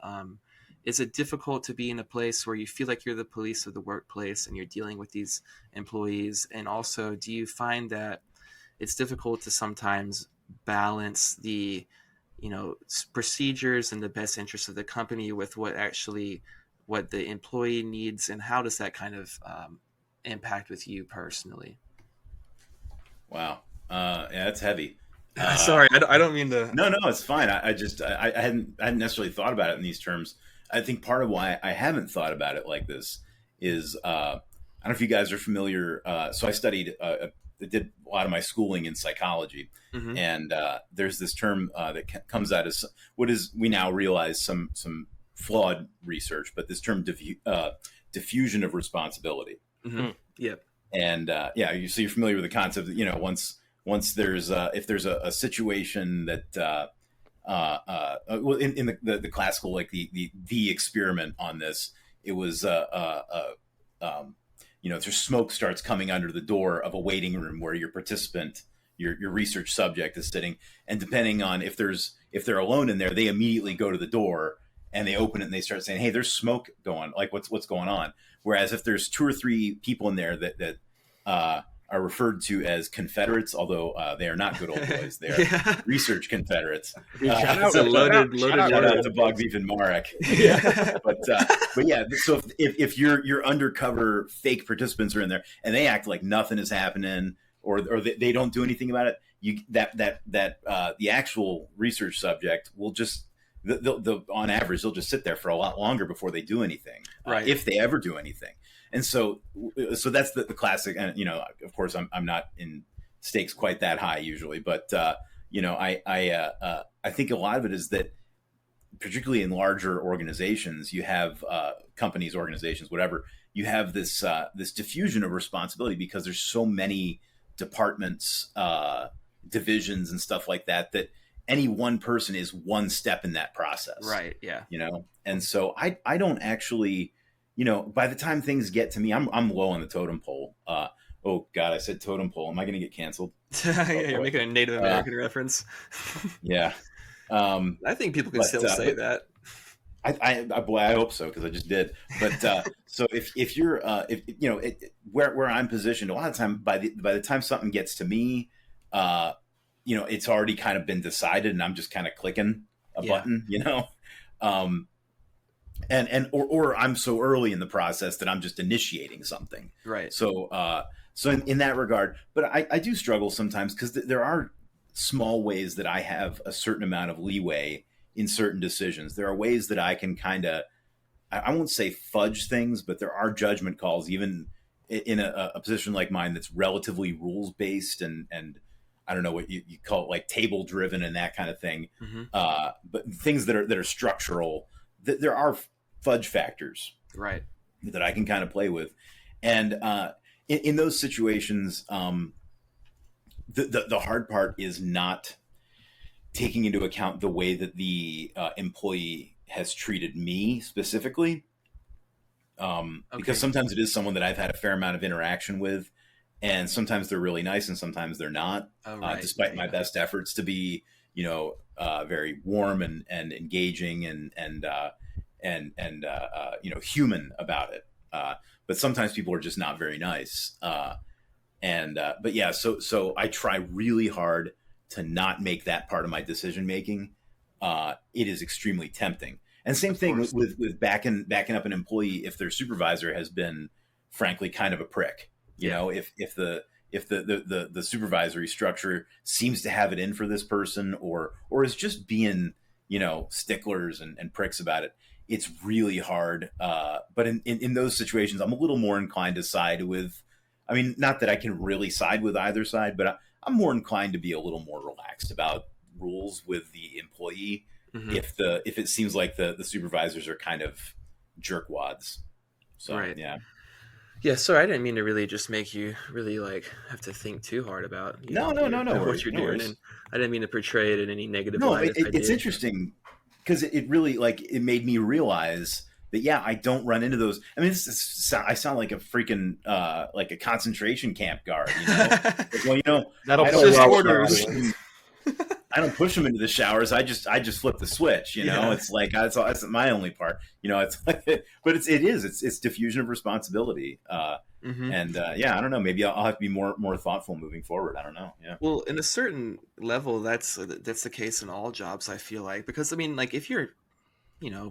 Is it difficult to be in a place where you feel like you're the police of the workplace and you're dealing with these employees? And also, do you find that it's difficult to sometimes balance the, you know, procedures and the best interest of the company with what the employee needs? And how does that kind of impact with you personally? Wow. Yeah, that's heavy. Sorry, I don't mean to. No, it's fine. I hadn't necessarily thought about it in these terms. I think part of why I haven't thought about it like this is, I don't know if you guys are familiar. So I studied, I did a lot of my schooling in psychology, and there's this term that comes out as what is, we now realize, some flawed research, but this term diffusion of responsibility. Yep. And so you're familiar with the concept that, you know, once there's if there's a situation that well, in the classical, like the experiment on this, it was you know, there's smoke starts coming under the door of a waiting room where your participant, your research subject is sitting, and depending on if they're alone in there, they immediately go to the door and they open it and they start saying, "Hey, there's smoke going. Like, what's going on?" Whereas if there's 2 or 3 people in there that are referred to as Confederates, although they are not good old boys. They are research Confederates. It's a loaded shout out to Bog Beef and Marek. But yeah, so if your undercover fake participants are in there and they act like nothing is happening, or they don't do anything about it, the actual research subject will just, on average, they'll just sit there for a lot longer before they do anything, if they ever do anything. And so that's the classic. And, you know, of course, I'm not in stakes quite that high usually, but you know, I think a lot of it is that, particularly in larger organizations, you have companies, organizations, whatever, you have this diffusion of responsibility because there's so many departments, divisions, and stuff like that any one person is one step in that process. Right. Yeah. You know, and so I don't actually. You know, by the time things get to me, I'm low on the totem pole. Oh God, I said totem pole. Am I going to get canceled? You're making a Native American reference. Yeah. I think people can still say that. I hope so, because I just did. But so if you're you know, where I'm positioned, a lot of time by the time something gets to me, you know, it's already kind of been decided, and I'm just kind of clicking a button, you know. Or I'm so early in the process that I'm just initiating something. Right. So in that regard, but I do struggle sometimes because there are small ways that I have a certain amount of leeway in certain decisions. There are ways that I can kind of, I won't say fudge things, but there are judgment calls, even in a position like mine that's relatively rules based and I don't know what you call it, like table driven and that kind of thing. But things that are structural, there are fudge factors, right, that I can kind of play with. And in those situations, the hard part is not taking into account the way that the employee has treated me specifically. Because sometimes it is someone that I've had a fair amount of interaction with, and sometimes they're really nice and sometimes they're not, despite my best efforts to be, you know, very warm and engaging and human about it. But sometimes people are just not very nice. But yeah, so I try really hard to not make that part of my decision making. It is extremely tempting. And same thing with backing up an employee if their supervisor has been, frankly, kind of a prick. You know, if the supervisory structure seems to have it in for this person, or is just being, sticklers and pricks about it, it's really hard. But in those situations, I'm a little more inclined to side with, I mean, not that I can really side with either side, but I'm more inclined to be a little more relaxed about rules with the employee if it seems like the supervisors are kind of jerkwads. So, right. Yeah. Yeah, sorry, I didn't mean to really just make you really have to think too hard about no what you're doing, and I didn't mean to portray it in any negative light. It's interesting because it really it made me realize that I don't run into those. I mean, I sound like a freaking like a concentration camp guard. Well, that'll push orders. I don't push them into the showers. I just flip the switch. It's like that's my only part. It's but it's diffusion of responsibility. And I don't know. Maybe I'll have to be more thoughtful moving forward. I don't know. Yeah. Well, in a certain level, that's the case in all jobs. I feel like, because I mean, if you're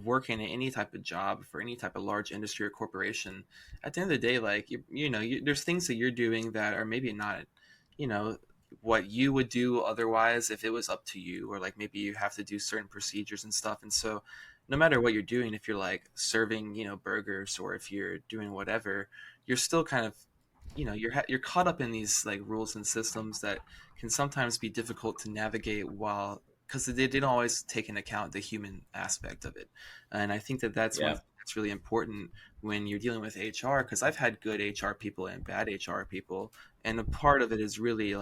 working in any type of job for any type of large industry or corporation, at the end of the day, there's things that you're doing that are maybe not, what you would do otherwise if it was up to you, or maybe you have to do certain procedures and stuff. And so no matter what you're doing, if you're serving, burgers, or if you're doing whatever, you're still kind of, you're caught up in these rules and systems that can sometimes be difficult to navigate because they didn't always take into account the human aspect of it. And I think that's one that's really important when you're dealing with HR, because I've had good HR people and bad HR people. And a part of it is really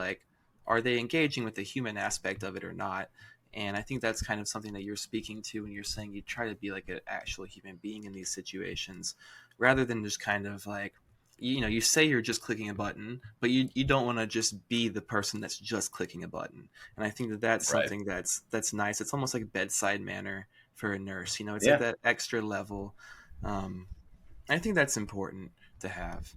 are they engaging with the human aspect of it or not? And I think that's kind of something that you're speaking to when you're saying you try to be an actual human being in these situations, rather than just kind of you say you're just clicking a button, but you don't want to just be the person that's just clicking a button. And I think that's something that's nice. It's almost like bedside manner for a nurse. It's at that extra level. I think that's important to have.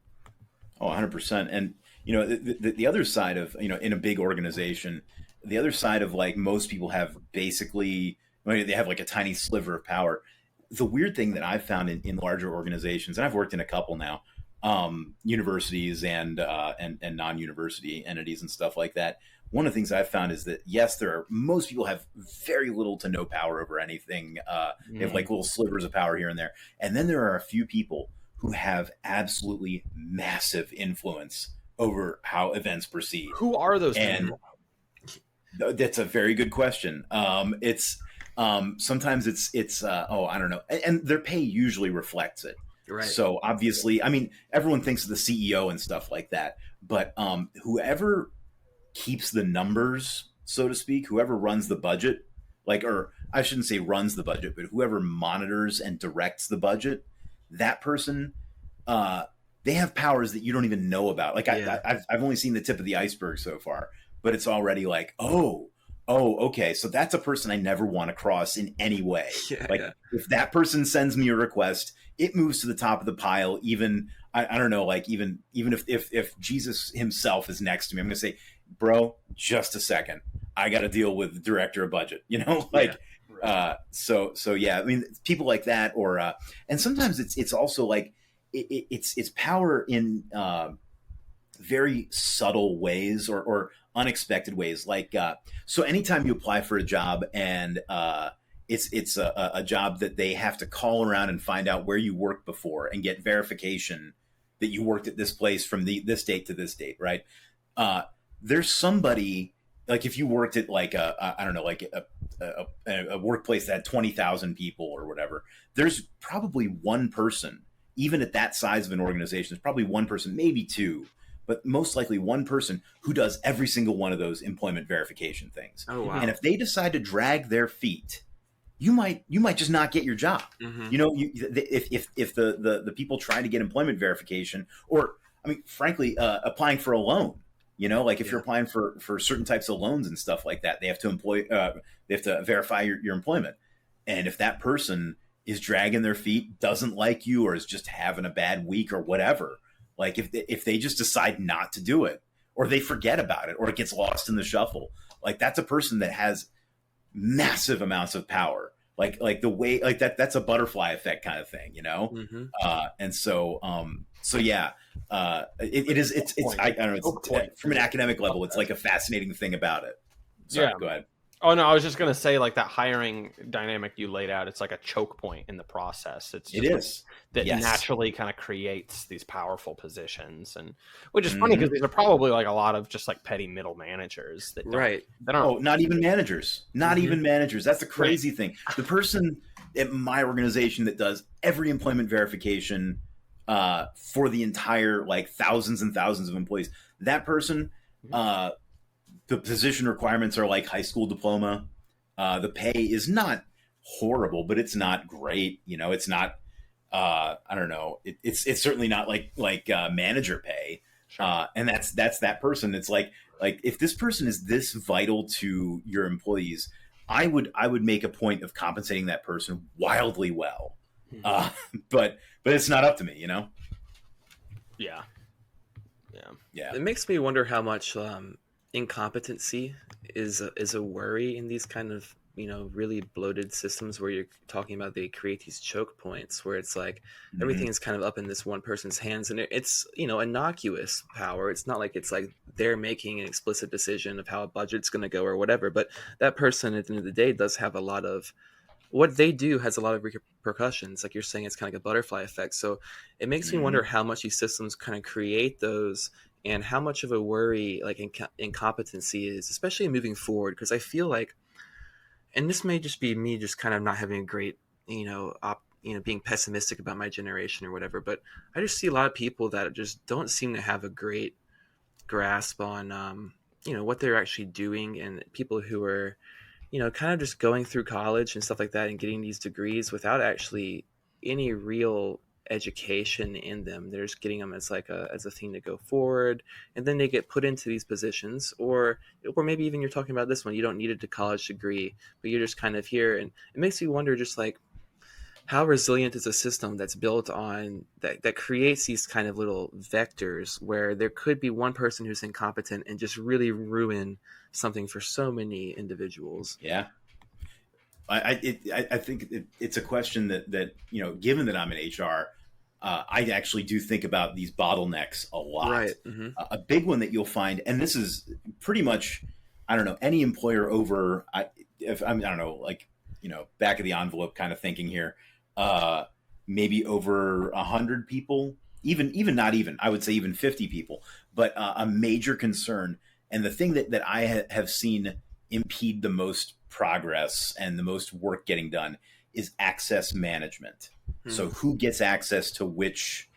Oh, 100%. And the other side of, in a big organization, the other side of most people have basically, they have a tiny sliver of power. The weird thing that I've found in larger organizations, and I've worked in a couple now, universities and non-university entities and stuff like that. One of the things I've found is that, yes, most people have very little to no power over anything. They have little slivers of power here and there. And then there are a few people who have absolutely massive influence over how events proceed. Who are those people? That's a very good question. It's sometimes it's I don't know, and their pay usually reflects it. Right. So obviously, I mean, everyone thinks of the CEO and stuff like that, but whoever keeps the numbers, so to speak, whoever runs the budget, or I shouldn't say runs the budget, but whoever monitors and directs the budget, that person, they have powers that you don't even know about. I've only seen the tip of the iceberg so far, but it's already oh, okay. So that's a person I never want to cross in any way. If that person sends me a request, it moves to the top of the pile. Even, I don't know, even if Jesus himself is next to me, I'm going to say, bro, just a second. I got to deal with the director of budget, So yeah, I mean, people like that, or, and sometimes it's also it's power in, very subtle ways or unexpected ways. So anytime you apply for a job and it's a job that they have to call around and find out where you worked before and get verification that you worked at this place from this date to this date, right? There's somebody, if you worked at a workplace that had 20,000 people or whatever, there's probably one person, even at that size of an organization, there's probably one person, maybe two, but most likely one person who does every single one of those employment verification things. Oh, wow. And if they decide to drag their feet, you might just not get your job. Mm-hmm. If the people trying to get employment verification, or I mean, frankly, applying for a loan, if you're applying for certain types of loans and stuff like that, they have to verify your employment. And if that person is dragging their feet, doesn't like you, or is just having a bad week or whatever, like if they just decide not to do it, or they forget about it, or it gets lost in the shuffle, like that's a person that has massive amounts of power. Like the way, like that's a butterfly effect kind of thing, you know? Mm-hmm. And so yeah, I don't know, it's from an academic level, it's like a fascinating thing about it. Sorry, go ahead. Oh no, I was just gonna say, like, that hiring dynamic you laid out, it's like a choke point in the process. It is that naturally kind of creates these powerful positions, and which is funny because these are probably like a lot of just like petty middle managers that not even managers, even managers. That's the crazy thing. The person at my organization that does every employment verification for the entire, like, thousands and thousands of employees, that person, the position requirements are like high school diploma. The pay is not horrible, but it's not great. You know, it's not, I don't know. It's certainly not like manager pay. Sure. And that's that person. It's like if this person is this vital to your employees, I would make a point of compensating that person wildly well. But it's not up to me, you know? Yeah. It makes me wonder how much, incompetency is a worry in these kind of, you know, really bloated systems where you're talking about they create these choke points where it's like everything is kind of up in this one person's hands, and it's, you know, innocuous power. It's not like it's like they're making an explicit decision of how a budget's going to go or whatever, but that person at the end of the day does have a lot of what they do has a lot of repercussions. Like you're saying, it's kind of like a butterfly effect. So it makes me wonder how much these systems kind of create those, and how much of a worry like incompetency is, especially moving forward. Because I feel like, and this may just be me just kind of not having a great, being pessimistic about my generation or whatever, but I just see a lot of people that just don't seem to have a great grasp on, what they're actually doing, and people who are, kind of just going through college and stuff like that and getting these degrees without actually any real education in them. They're just getting them as like as a thing to go forward, and then they get put into these positions, or maybe even you're talking about this one, you don't need a college degree, but you're just kind of here, and it makes me wonder just like how resilient is a system that's built on that creates these kind of little vectors where there could be one person who's incompetent and just really ruin something for so many individuals. Yeah. I think it's a question that given that I'm in HR, I actually do think about these bottlenecks a lot. Right. Mm-hmm. A big one that you'll find, and this is pretty much, I don't know, any employer over, back of the envelope kind of thinking here, maybe over 100 people, even not even, I would say even 50 people, but a major concern. And the thing that I have seen impede the most progress and the most work getting done is access management. So who gets access to which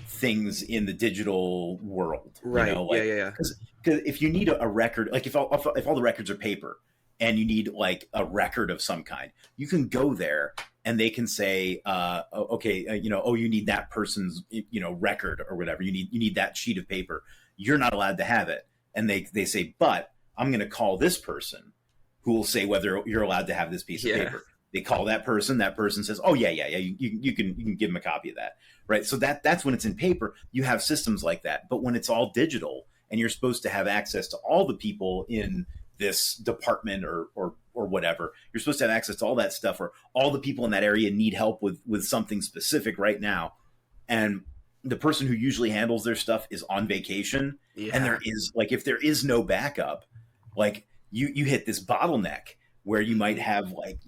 things in the digital world? Right. Yeah. Because if you need a record, like if all the records are paper and you need like a record of some kind, you can go there and they can say, you need that person's, record or whatever. You need that sheet of paper. You're not allowed to have it. And they say, but I'm going to call this person who will say whether you're allowed to have this piece of paper. They call that person says, oh yeah. You can give them a copy of that. Right. So that's when it's in paper. You have systems like that. But when it's all digital and you're supposed to have access to all the people in this department or whatever, you're supposed to have access to all that stuff, or all the people in that area need help with something specific right now. And the person who usually handles their stuff is on vacation. Yeah. And there is, like, if there is no backup, like you hit this bottleneck where you might have, like,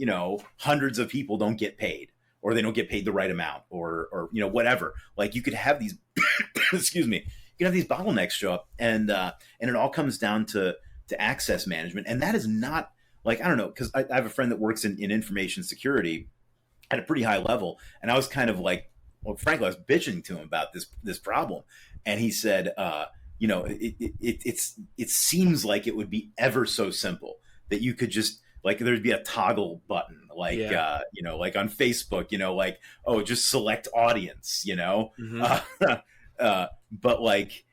hundreds of people don't get paid, or they don't get paid the right amount, or whatever. Like you could have these, excuse me, you can have these bottlenecks show up, and it all comes down to access management. And that is not, like, I don't know, because I have a friend that works in information security at a pretty high level. And I was kind of like, well, frankly, I was bitching to him about this problem. And he said, it seems like it would be ever so simple that you could just, like, there'd be a toggle button, like, like on Facebook, like, oh, just select audience, but like,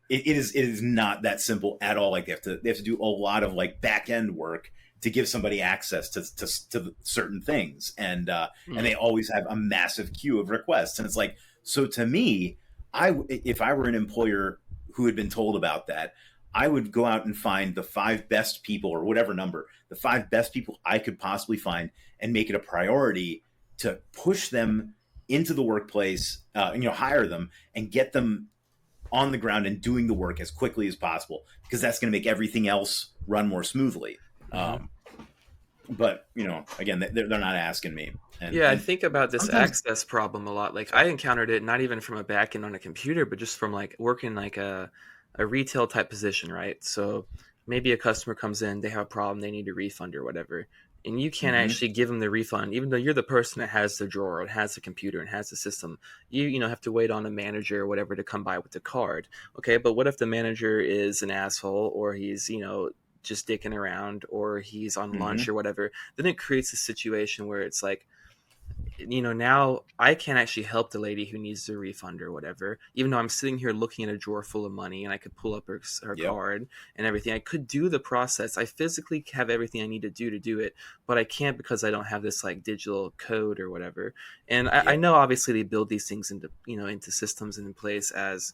it is not that simple at all. Like they have to do a lot of like back end work to give somebody access to certain things. And they always have a massive queue of requests. And it's like, so to me, if I were an employer who had been told about that, I would go out and find the 5 best people, or whatever number, the 5 best people I could possibly find, and make it a priority to push them into the workplace, hire them and get them on the ground and doing the work as quickly as possible, because that's going to make everything else run more smoothly. But, again, they're not asking me. I think about this access problem a lot. Like, I encountered it not even from a back end on a computer, but just from like working like a retail type position, right? So maybe a customer comes in, they have a problem, they need a refund or whatever, and you can't actually give them the refund, even though you're the person that has the drawer and has the computer and has the system. You have to wait on a manager or whatever to come by with the card. Okay, but what if the manager is an asshole, or he's just dicking around, or he's on lunch or whatever? Then it creates a situation where it's like, now I can't actually help the lady who needs the refund or whatever, even though I'm sitting here looking at a drawer full of money and I could pull up her card and everything. I could do the process. I physically have everything I need to do it, but I can't because I don't have this like digital code or whatever. And I know obviously they build these things into systems and in place as,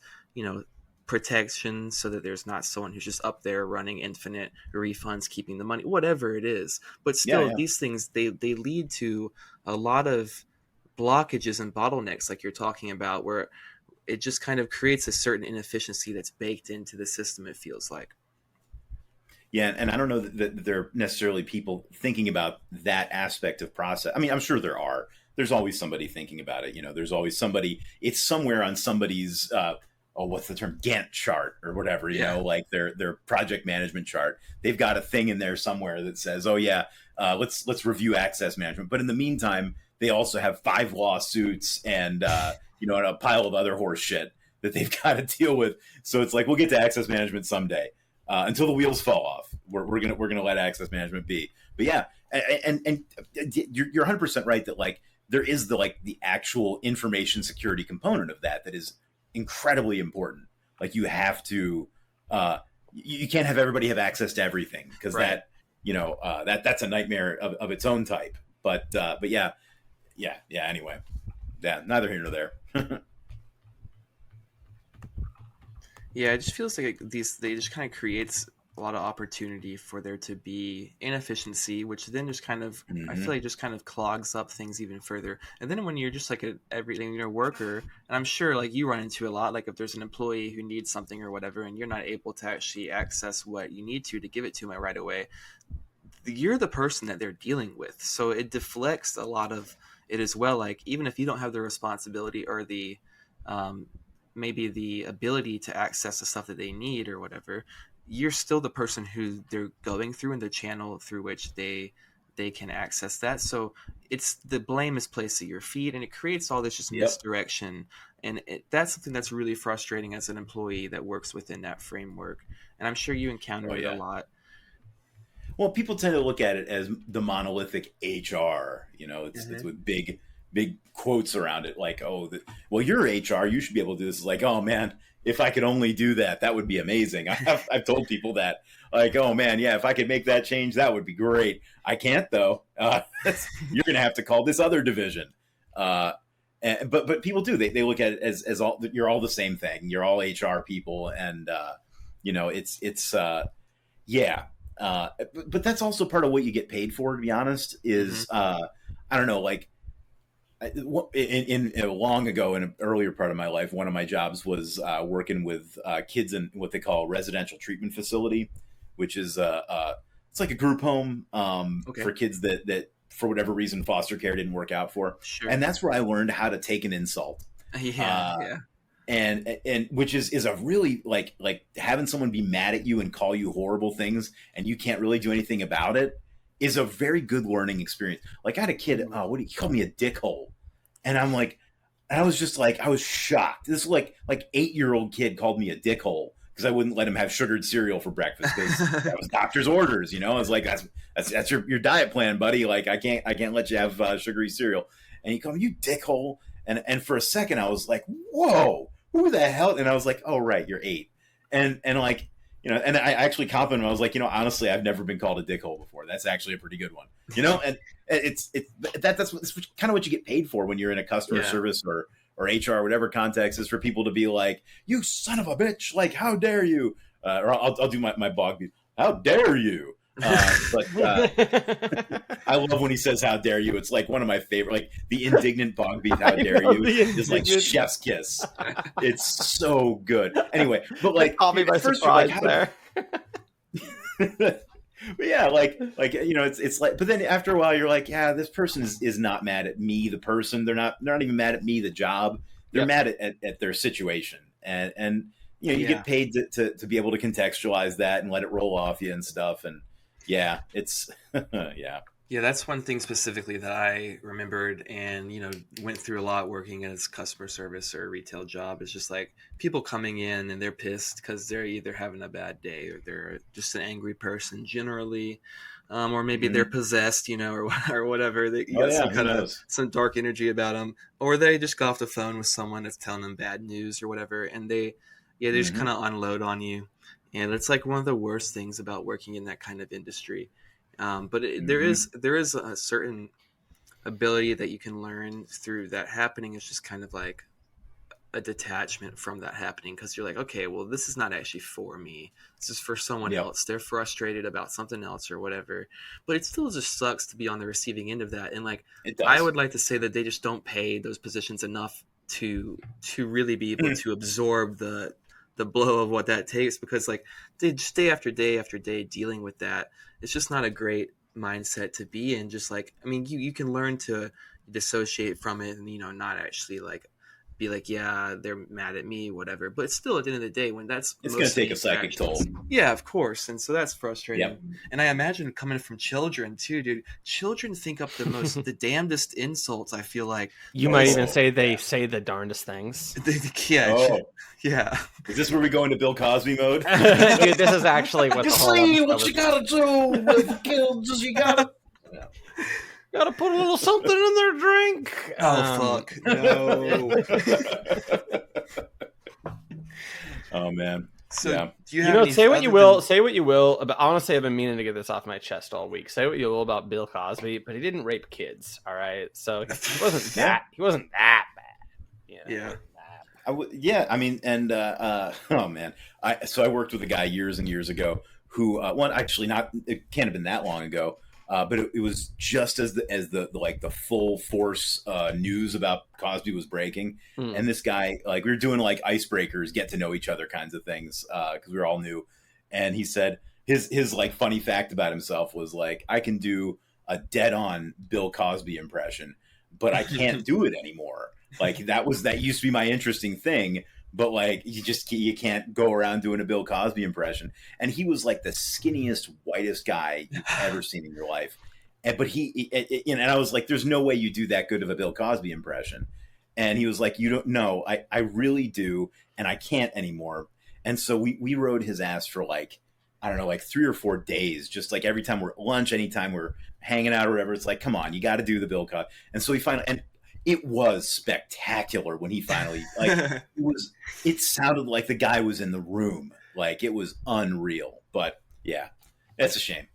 protection, so that there's not someone who's just up there running infinite refunds, keeping the money, whatever it is. But still, these things, they lead to a lot of blockages and bottlenecks, like you're talking about, where it just kind of creates a certain inefficiency that's baked into the system, it feels like. Yeah, and I don't know that there are necessarily people thinking about that aspect of process. I mean, I'm sure there are. There's always somebody thinking about it. There's always somebody. It's somewhere on somebody's what's the term, Gantt chart or whatever, like their project management chart. They've got a thing in there somewhere that says, let's review access management. But in the meantime, they also have 5 lawsuits and and a pile of other horse shit that they've got to deal with. So it's like, we'll get to access management someday. Until the wheels fall off, we're gonna let access management be. But yeah, and you're 100% right that like there is the actual information security component of that is incredibly important. Like, you have to you can't have everybody have access to everything, because that's a nightmare of its own type. But yeah anyway, neither here nor there. Yeah, it just feels like they just kind of creates a lot of opportunity for there to be inefficiency, which then just kind of, I feel like just kind of clogs up things even further. And then when you're just like everything, you're a worker, and I'm sure like you run into a lot, like if there's an employee who needs something or whatever, and you're not able to actually access what you need to give it to them right away, you're the person that they're dealing with. So it deflects a lot of it as well. Like, even if you don't have the responsibility or the, maybe the ability to access the stuff that they need or whatever, you're still the person who they're going through and the channel through which they can access that. So it's the blame is placed at your feet, and it creates all this just misdirection. And that's something that's really frustrating as an employee that works within that framework. And I'm sure you encounter it a lot. Well, people tend to look at it as the monolithic HR, it's with big quotes around it. Like, you're HR, you should be able to do this. It's like, oh man, if I could only do that, that would be amazing. I've told people that, like, oh man, yeah, if I could make that change, that would be great. I can't though. You're going to have to call this other division. But people do, they look at it as all, you're all the same thing. You're all HR people. And, but that's also part of what you get paid for, to be honest, is, I don't know, like, in long ago, in an earlier part of my life, one of my jobs was working with kids in what they call a residential treatment facility, which is it's like a group home for kids that for whatever reason foster care didn't work out for. Sure. And that's where I learned how to take an insult. And which is a really like having someone be mad at you and call you horrible things and you can't really do anything about it is a very good learning experience. Like, I had a kid, he called me a dickhole. And I'm like, I was just like, I was shocked. This like 8-year-old kid called me a dickhole because I wouldn't let him have sugared cereal for breakfast because that was doctor's orders. I was like, that's your diet plan, buddy. Like, I can't let you have sugary cereal. And he called me, you dickhole. And for a second I was like, whoa, who the hell? And I was like, oh right, you're 8. And like, and I actually complimented him. I was like, honestly, I've never been called a dickhole before. That's actually a pretty good one, and that's kind of what you get paid for when you're in a customer service or HR or whatever context, is for people to be like, you son of a bitch, like, how dare you? Or I'll do my bog beat. How dare you? But I love when he says "how dare you." It's like one of my favorite, like the indignant bog beat. How dare you? Is like chef's kiss. It's so good. Anyway, but like, caught me by surprise there. But yeah, like it's like. But then after a while, you're like, yeah, this person is not mad at me, the person. They're not even mad at me, the job. They're mad at their situation, and you get paid to be able to contextualize that and let it roll off you and stuff. And it's that's one thing specifically that I remembered and went through a lot working as customer service or a retail job. Is just like people coming in and they're pissed because they're either having a bad day or they're just an angry person generally, or maybe they're possessed, or whatever. They got some kind of some dark energy about them, or they just got off the phone with someone that's telling them bad news or whatever, and they just kind of unload on you. And it's like one of the worst things about working in that kind of industry. But there is a certain ability that you can learn through that happening. It's just kind of like a detachment from that happening, because you're like, okay, well, this is not actually for me. This is for someone else. They're frustrated about something else or whatever. But it still just sucks to be on the receiving end of that. And like, I would like to say that they just don't pay those positions enough to really be able to absorb the blow of what that takes, because like they just day after day after day dealing with that, it's just not a great mindset to be in. Just like, I mean, you can learn to dissociate from it and not actually like be like, yeah, they're mad at me, whatever. But still, at the end of the day, when it's going to take a psychic toll. Yeah, of course. And so that's frustrating. Yep. And I imagine coming from children too, dude. Children think up the damnedest insults. I feel like you might even say they say the darndest things. Yeah. Is this where we go into Bill Cosby mode? Dude, this is actually what the whole see what you gotta do with kids is you gotta put a little something in their drink. Fuck no. Oh man. So do you have say what you will about, honestly, I've been meaning to get this off my chest all week. Say what you will about Bill Cosby, but he didn't rape kids. All right, so he wasn't that bad. I mean, and oh man, I worked with a guy years and years ago who it can't have been that long ago, but it was just as the full force news about Cosby was breaking, and this guy, like, we were doing like icebreakers, get to know each other kinds of things, because we were all new, and he said his like funny fact about himself was like, I can do a dead on Bill Cosby impression, but I can't do it anymore. Like that used to be my interesting thing, but like you can't go around doing a Bill Cosby impression. And he was like the skinniest, whitest guy you've ever seen in your life. But and I was like, there's no way you do that good of a Bill Cosby impression. And he was like, you don't know, I really do, and I can't anymore. And so we rode his ass for like, I don't know, like 3 or 4 days, just like every time we're at lunch, anytime we're hanging out or whatever, it's like, come on, you got to do the Bill Cosby. And so it was spectacular when he finally, like, it sounded like the guy was in the room. Like, it was unreal. But yeah, it's a shame,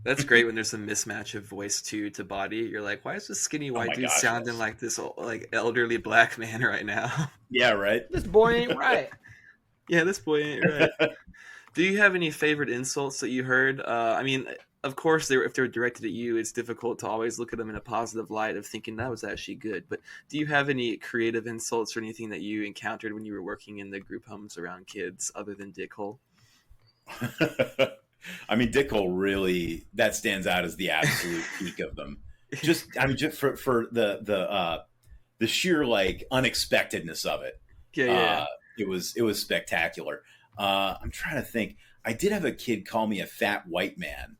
That's great when there's a mismatch of voice to body. You're like, why is this skinny white dude sounding like this like elderly black man right now? Yeah, right. This boy ain't right. Yeah, this boy ain't right. Do you have any favorite insults that you heard? I mean, of course, if they're directed at you, it's difficult to always look at them in a positive light of thinking that was actually good. But do you have any creative insults or anything that you encountered when you were working in the group homes around kids other than dickhole? I mean, dickhole really, that stands out as the absolute peak of them. Just for the sheer like unexpectedness of it. Yeah. It was spectacular. I'm trying to think. I did have a kid call me a fat white man.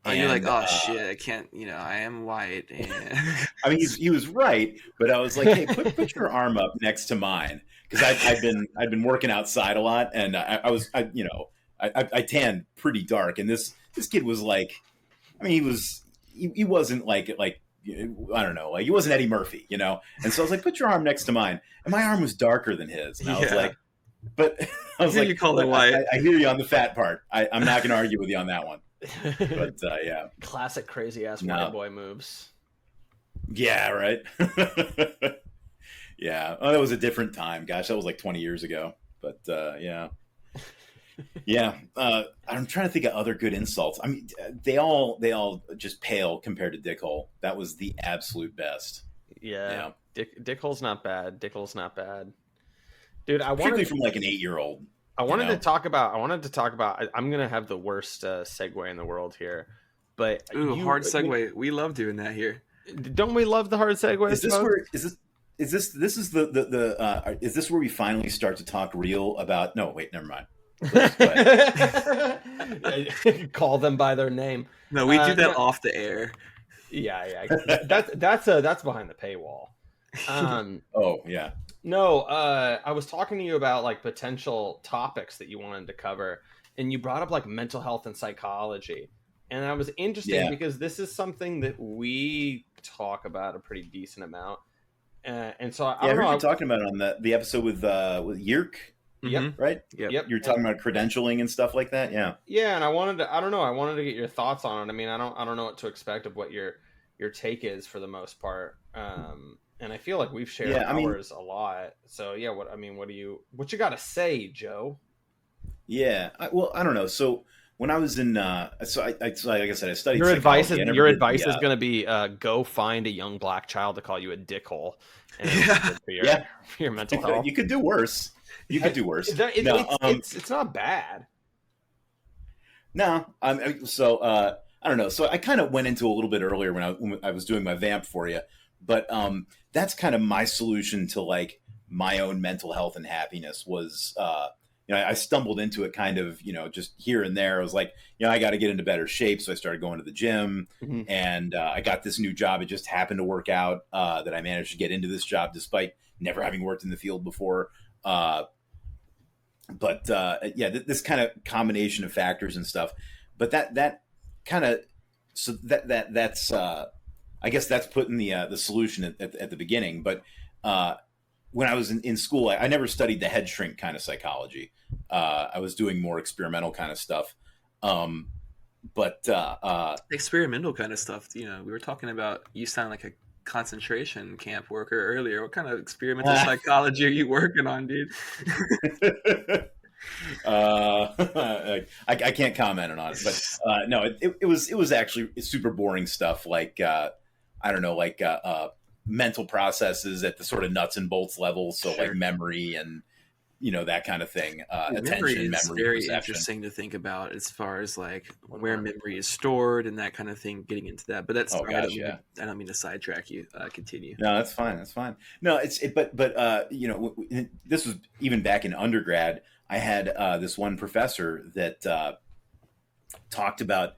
And you're like, oh shit, I can't, I am white. And... I mean, he was right, but I was like, hey, put your arm up next to mine, because I'd been working outside a lot, and I tanned pretty dark, and this kid was like, I mean, he wasn't like I don't know, like he wasn't Eddie Murphy, And so I was like, put your arm next to mine, and my arm was darker than his, and I was like, But I was like, you call it white. I hear you on the fat part. I'm not going to argue with you on that one. But yeah, classic crazy ass white boy moves. Yeah, right. Yeah, oh, that was a different time. Gosh, that was like 20 years ago. But yeah. Yeah, I'm trying to think of other good insults. I mean, they all just pale compared to dickhole. That was the absolute best. Yeah. Dickhole's not bad. Dickhole's not bad, dude. Particularly from like an 8-year-old. I wanted to talk about. I'm gonna have the worst segue in the world here, but hard segue. We love doing that here. Don't we love the hard segues? Is this is this where we finally start to talk real about? No, wait, never mind. Call them by their name. No, we do that off the air. Yeah. That's behind the paywall. Oh yeah. No, I was talking to you about like potential topics that you wanted to cover, and you brought up like mental health and psychology, and that was interesting because this is something that we talk about a pretty decent amount, and so I heard you talking about it on the episode with Yerk. Yep. Right. Yep. You're talking about credentialing and stuff like that. Yeah. Yeah, and I wanted to get your thoughts on it. I mean, I don't know what to expect of what your take is for the most part. And I feel like we've shared ours a lot. So yeah, what you got to say, Joe? Yeah. I don't know. So when I was in, like I said, I studied. Your advice is going to be go find a young black child to call you a dickhole. For your mental health. You could do worse. It's not bad. No, so I don't know. So I kind of went into a little bit earlier when I was doing my vamp for you, but that's kind of my solution to like my own mental health and happiness was, I stumbled into it kind of, just here and there. I was like, I got to get into better shape. So I started going to the gym and I got this new job. It just happened to work out that I managed to get into this job despite never having worked in the field before. But this kind of combination of factors and stuff, but that kind of, so that's I guess that's putting the solution at the beginning. But when I was in school, I never studied the head shrink kind of psychology. I was doing more experimental kind of stuff. Experimental kind of stuff. We were talking about, you sound like a concentration camp worker earlier. What kind of experimental psychology are you working on, dude? I can't comment on it, but no, it was actually super boring stuff. Like I don't know, like mental processes at the sort of nuts and bolts level. So like memory and that kind of thing. Attention, memory, very perception. Interesting to think about as far as like where memory is stored and that kind of thing. Getting into that, but that's I don't mean to sidetrack you. Continue. No, that's fine. That's fine. No, but this was even back in undergrad. I had this one professor that talked about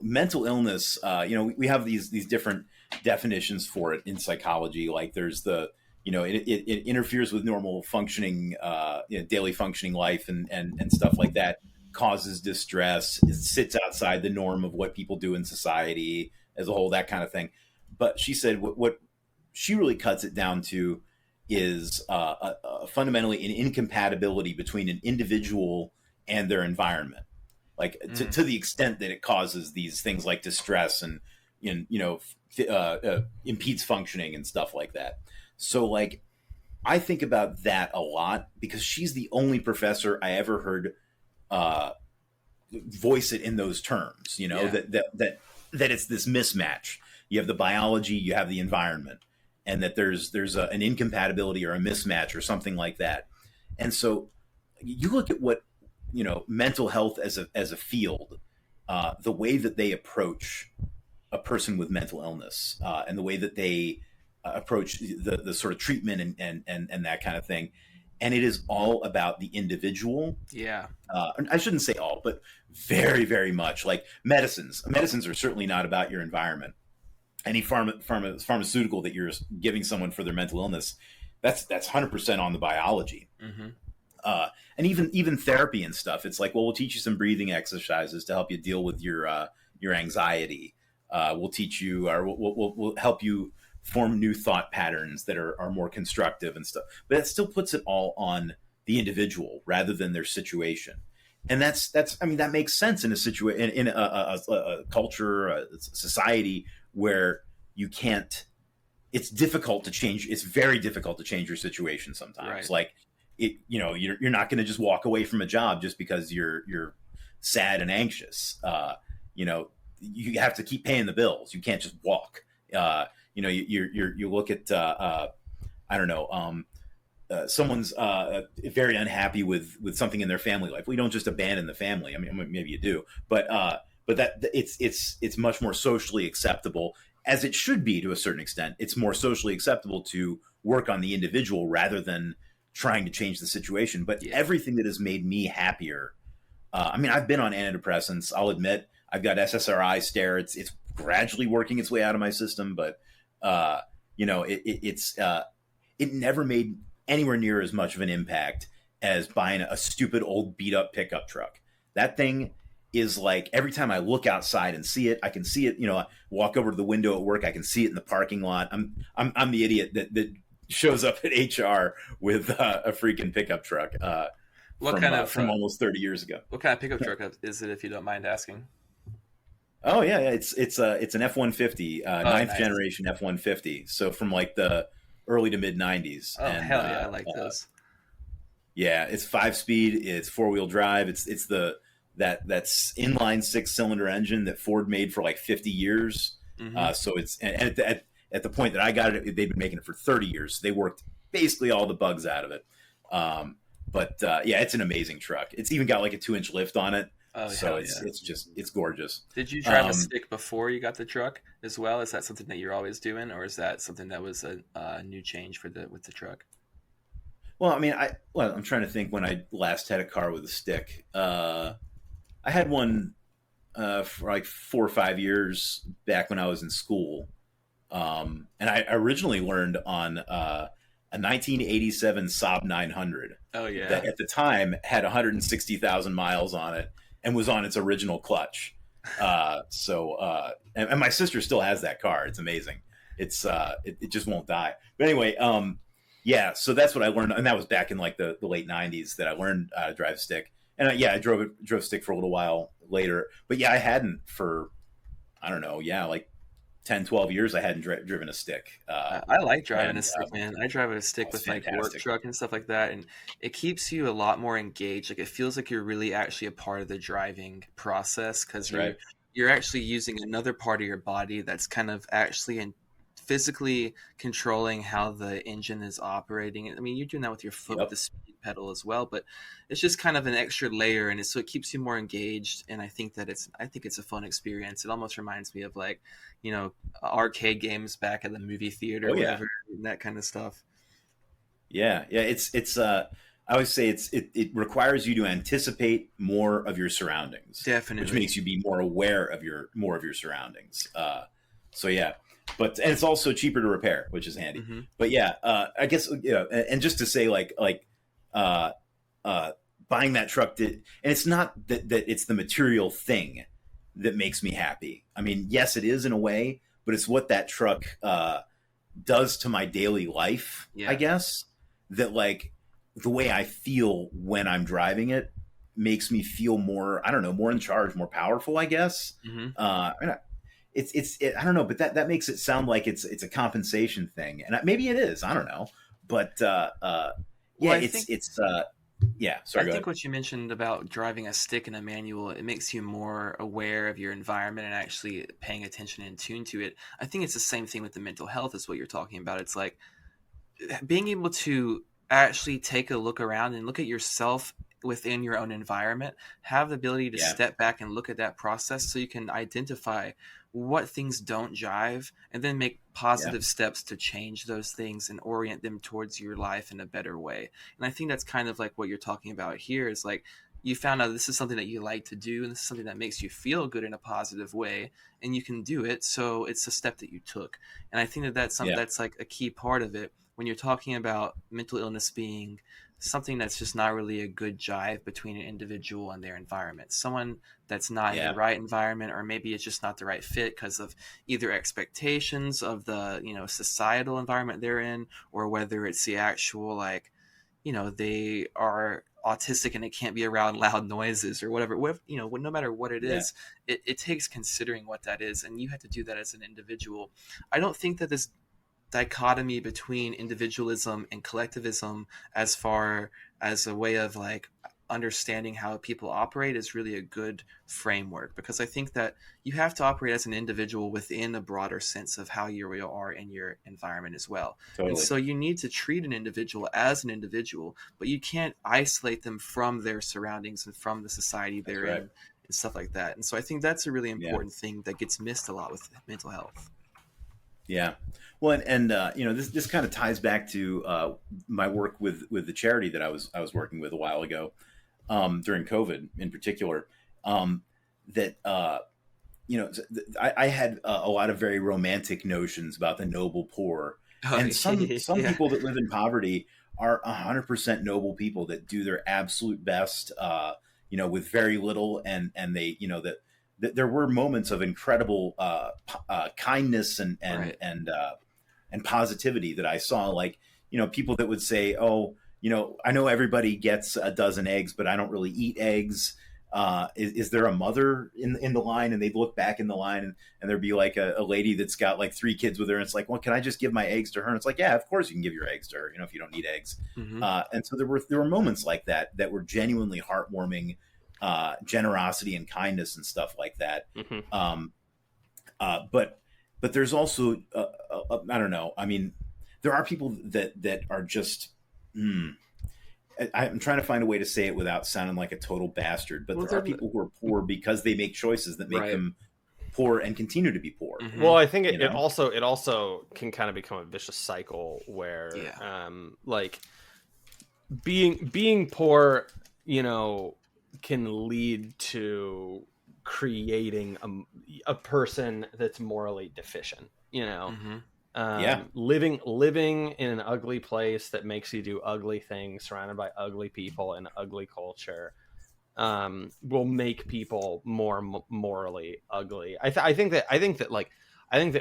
mental illness. We have these different definitions for it in psychology. Like there's the it interferes with normal functioning, daily functioning life and stuff like that, causes distress, it sits outside the norm of what people do in society as a whole, that kind of thing. But she said what she really cuts it down to is fundamentally an incompatibility between an individual and their environment, like to the extent that it causes these things like distress and impedes functioning and stuff like that. So like, I think about that a lot because she's the only professor I ever heard voice it in those terms. That it's this mismatch. You have the biology, you have the environment, and that there's an incompatibility or a mismatch or something like that. And so you look at what mental health as a field, the way that they approach a person with mental illness, and the way that they approach the sort of treatment and that kind of thing. And it is all about the individual. Yeah. I shouldn't say all, but very, very much like medicines. Medicines are certainly not about your environment. Any pharmaceutical that you're giving someone for their mental illness, that's 100% on the biology. Mm-hmm. And even therapy and stuff. It's like, well, we'll teach you some breathing exercises to help you deal with your anxiety. We'll teach you, or we'll help you form new thought patterns that are more constructive and stuff. But it still puts it all on the individual rather than their situation. And that's I mean, that makes sense in a situation, in a culture, a society where you can't, it's difficult to change. It's very difficult to change your situation sometimes. Right. Like you're not going to just walk away from a job just because you're sad and anxious. You have to keep paying the bills. You can't just walk. You look at, I don't know, someone's very unhappy with something in their family life. We don't just abandon the family. I mean, maybe you do, but that it's much more socially acceptable, as it should be to a certain extent. It's more socially acceptable to work on the individual rather than trying to change the situation. But everything that has made me happier. I mean, I've been on antidepressants. I'll admit I've got SSRI stare. It's gradually working its way out of my system, but it never made anywhere near as much of an impact as buying a stupid old beat up pickup truck. That thing is like, every time I look outside and see it, I can see it, I walk over to the window at work, I can see it in the parking lot. I'm the idiot that shows up at HR with a freaking pickup truck. From almost 30 years ago. What kind of pickup truck is it, if you don't mind asking? Oh yeah. It's an F-150, ninth generation F-150. So from like the early to mid 90s. Oh, and, hell yeah. I like those. Yeah. It's 5-speed. It's 4-wheel drive. It's that's inline 6-cylinder engine that Ford made for like 50 years. Mm-hmm. So it's, and at the point that I got it, they've been making it for 30 years. So they worked basically all the bugs out of it. But it's an amazing truck. It's even got like a 2-inch lift on it. Oh, so it's gorgeous. Did you drive a stick before you got the truck as well? Is that something that you're always doing, or is that something that was a new change with the truck? Well, I mean, I'm trying to think when I last had a car with a stick. I had one for like 4 or 5 years back when I was in school, and I originally learned on a 1987 Saab 900. Oh yeah, that at the time had 160,000 miles on it and was on its original clutch. And my sister still has that car. It's amazing. It's it just won't die. But anyway, so that's what I learned, and that was back in like the late 90s that I learned how to drive a stick. And I drove stick for a little while later. But yeah, I hadn't for, I don't know, like 10, 12 years I hadn't driven a stick. I like driving a stick, man. I drive a stick with fantastic. Like work truck and stuff like that, and it keeps you a lot more engaged. Like it feels like you're really actually a part of the driving process, because you're actually using another part of your body that's kind of actually physically controlling how the engine is operating. I mean, you're doing that with your foot with the speed pedal as well, but it's just kind of an extra layer, and so it keeps you more engaged. And I think it's a fun experience. It almost reminds me of like, arcade games back at the movie theater, whatever, and that kind of stuff. Yeah. It's I always say it requires you to anticipate more of your surroundings, definitely, which makes you be more aware of your surroundings. But and it's also cheaper to repair, which is handy. Mm-hmm. But I guess and just to say buying that truck and it's not that it's the material thing that makes me happy. I mean, yes, it is in a way, but it's what that truck does to my daily life. I guess that like the way I feel when I'm driving it makes me feel more, I don't know, more in charge, more powerful, I guess. Mm-hmm. I don't know, but that makes it sound like it's a compensation thing, and maybe it is. I don't know, but I think what you mentioned about driving a stick in a manual, it makes you more aware of your environment and actually paying attention and tune to it. I think it's the same thing with the mental health is what you're talking about. It's like being able to actually take a look around and look at yourself within your own environment, have the ability to step back and look at that process so you can identify what things don't jive and then make positive steps to change those things and orient them towards your life in a better way. And I think that's kind of like what you're talking about here is like you found out this is something that you like to do and this is something that makes you feel good in a positive way and you can do it. So it's a step that you took. And I think that's something that's like a key part of it when you're talking about mental illness being something that's just not really a good jive between an individual and their environment. Someone that's not in the right environment, or maybe it's just not the right fit because of either expectations of the, societal environment they're in, or whether it's the actual they are autistic and it can't be around loud noises or whatever, no matter what it is, it takes considering what that is, and you have to do that as an individual. I don't think that this dichotomy between individualism and collectivism, as far as a way of like understanding how people operate, is really a good framework, because I think that you have to operate as an individual within a broader sense of how you are in your environment as well. Totally. And so you need to treat an individual as an individual, but you can't isolate them from their surroundings and from the society they're in and stuff like that. And so I think that's a really important thing that gets missed a lot with mental health. Yeah. Well, and this kind of ties back to my work with the charity that I was working with a while ago, during COVID in particular. I had a lot of very romantic notions about the noble poor, and some people that live in poverty are 100% noble people that do their absolute best, with very little, and they, that there were moments of incredible kindness and positivity that I saw, like, people that would say, oh, I know everybody gets a dozen eggs, but I don't really eat eggs. Is there a mother in the line? And they'd look back in the line and there'd be like a lady that's got like 3 kids with her. And it's like, well, can I just give my eggs to her? And it's like, yeah, of course you can give your eggs to her, if you don't need eggs. Mm-hmm. And so there were moments like that were genuinely heartwarming, generosity and kindness and stuff like that. Mm-hmm. But there's also, I don't know. I mean, there are people that are just, I'm trying to find a way to say it without sounding like a total bastard, but there are people who are poor because they make choices that make them poor and continue to be poor. Mm-hmm. Well, I think it also can kind of become a vicious cycle where, like being poor, can lead to creating a person that's morally deficient, Mm-hmm. Living in an ugly place that makes you do ugly things, surrounded by ugly people and ugly culture, will make people more morally ugly. I think that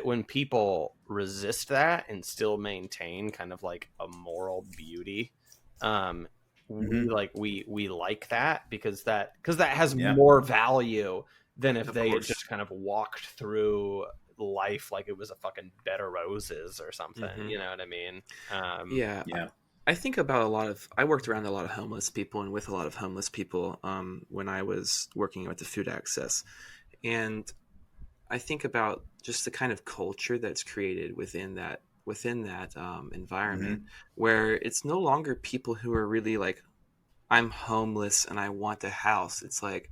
when people resist that and still maintain kind of like a moral beauty, we like that because that has more value than if they had just kind of walked through life like it was a fucking bed of roses or something. Mm-hmm. You know what I mean? I think about I worked around a lot of homeless people and with a lot of homeless people when I was working with the food access, and I think about just the kind of culture that's created within that environment, mm-hmm. where it's no longer people who are really like, I'm homeless and I want a house. It's like,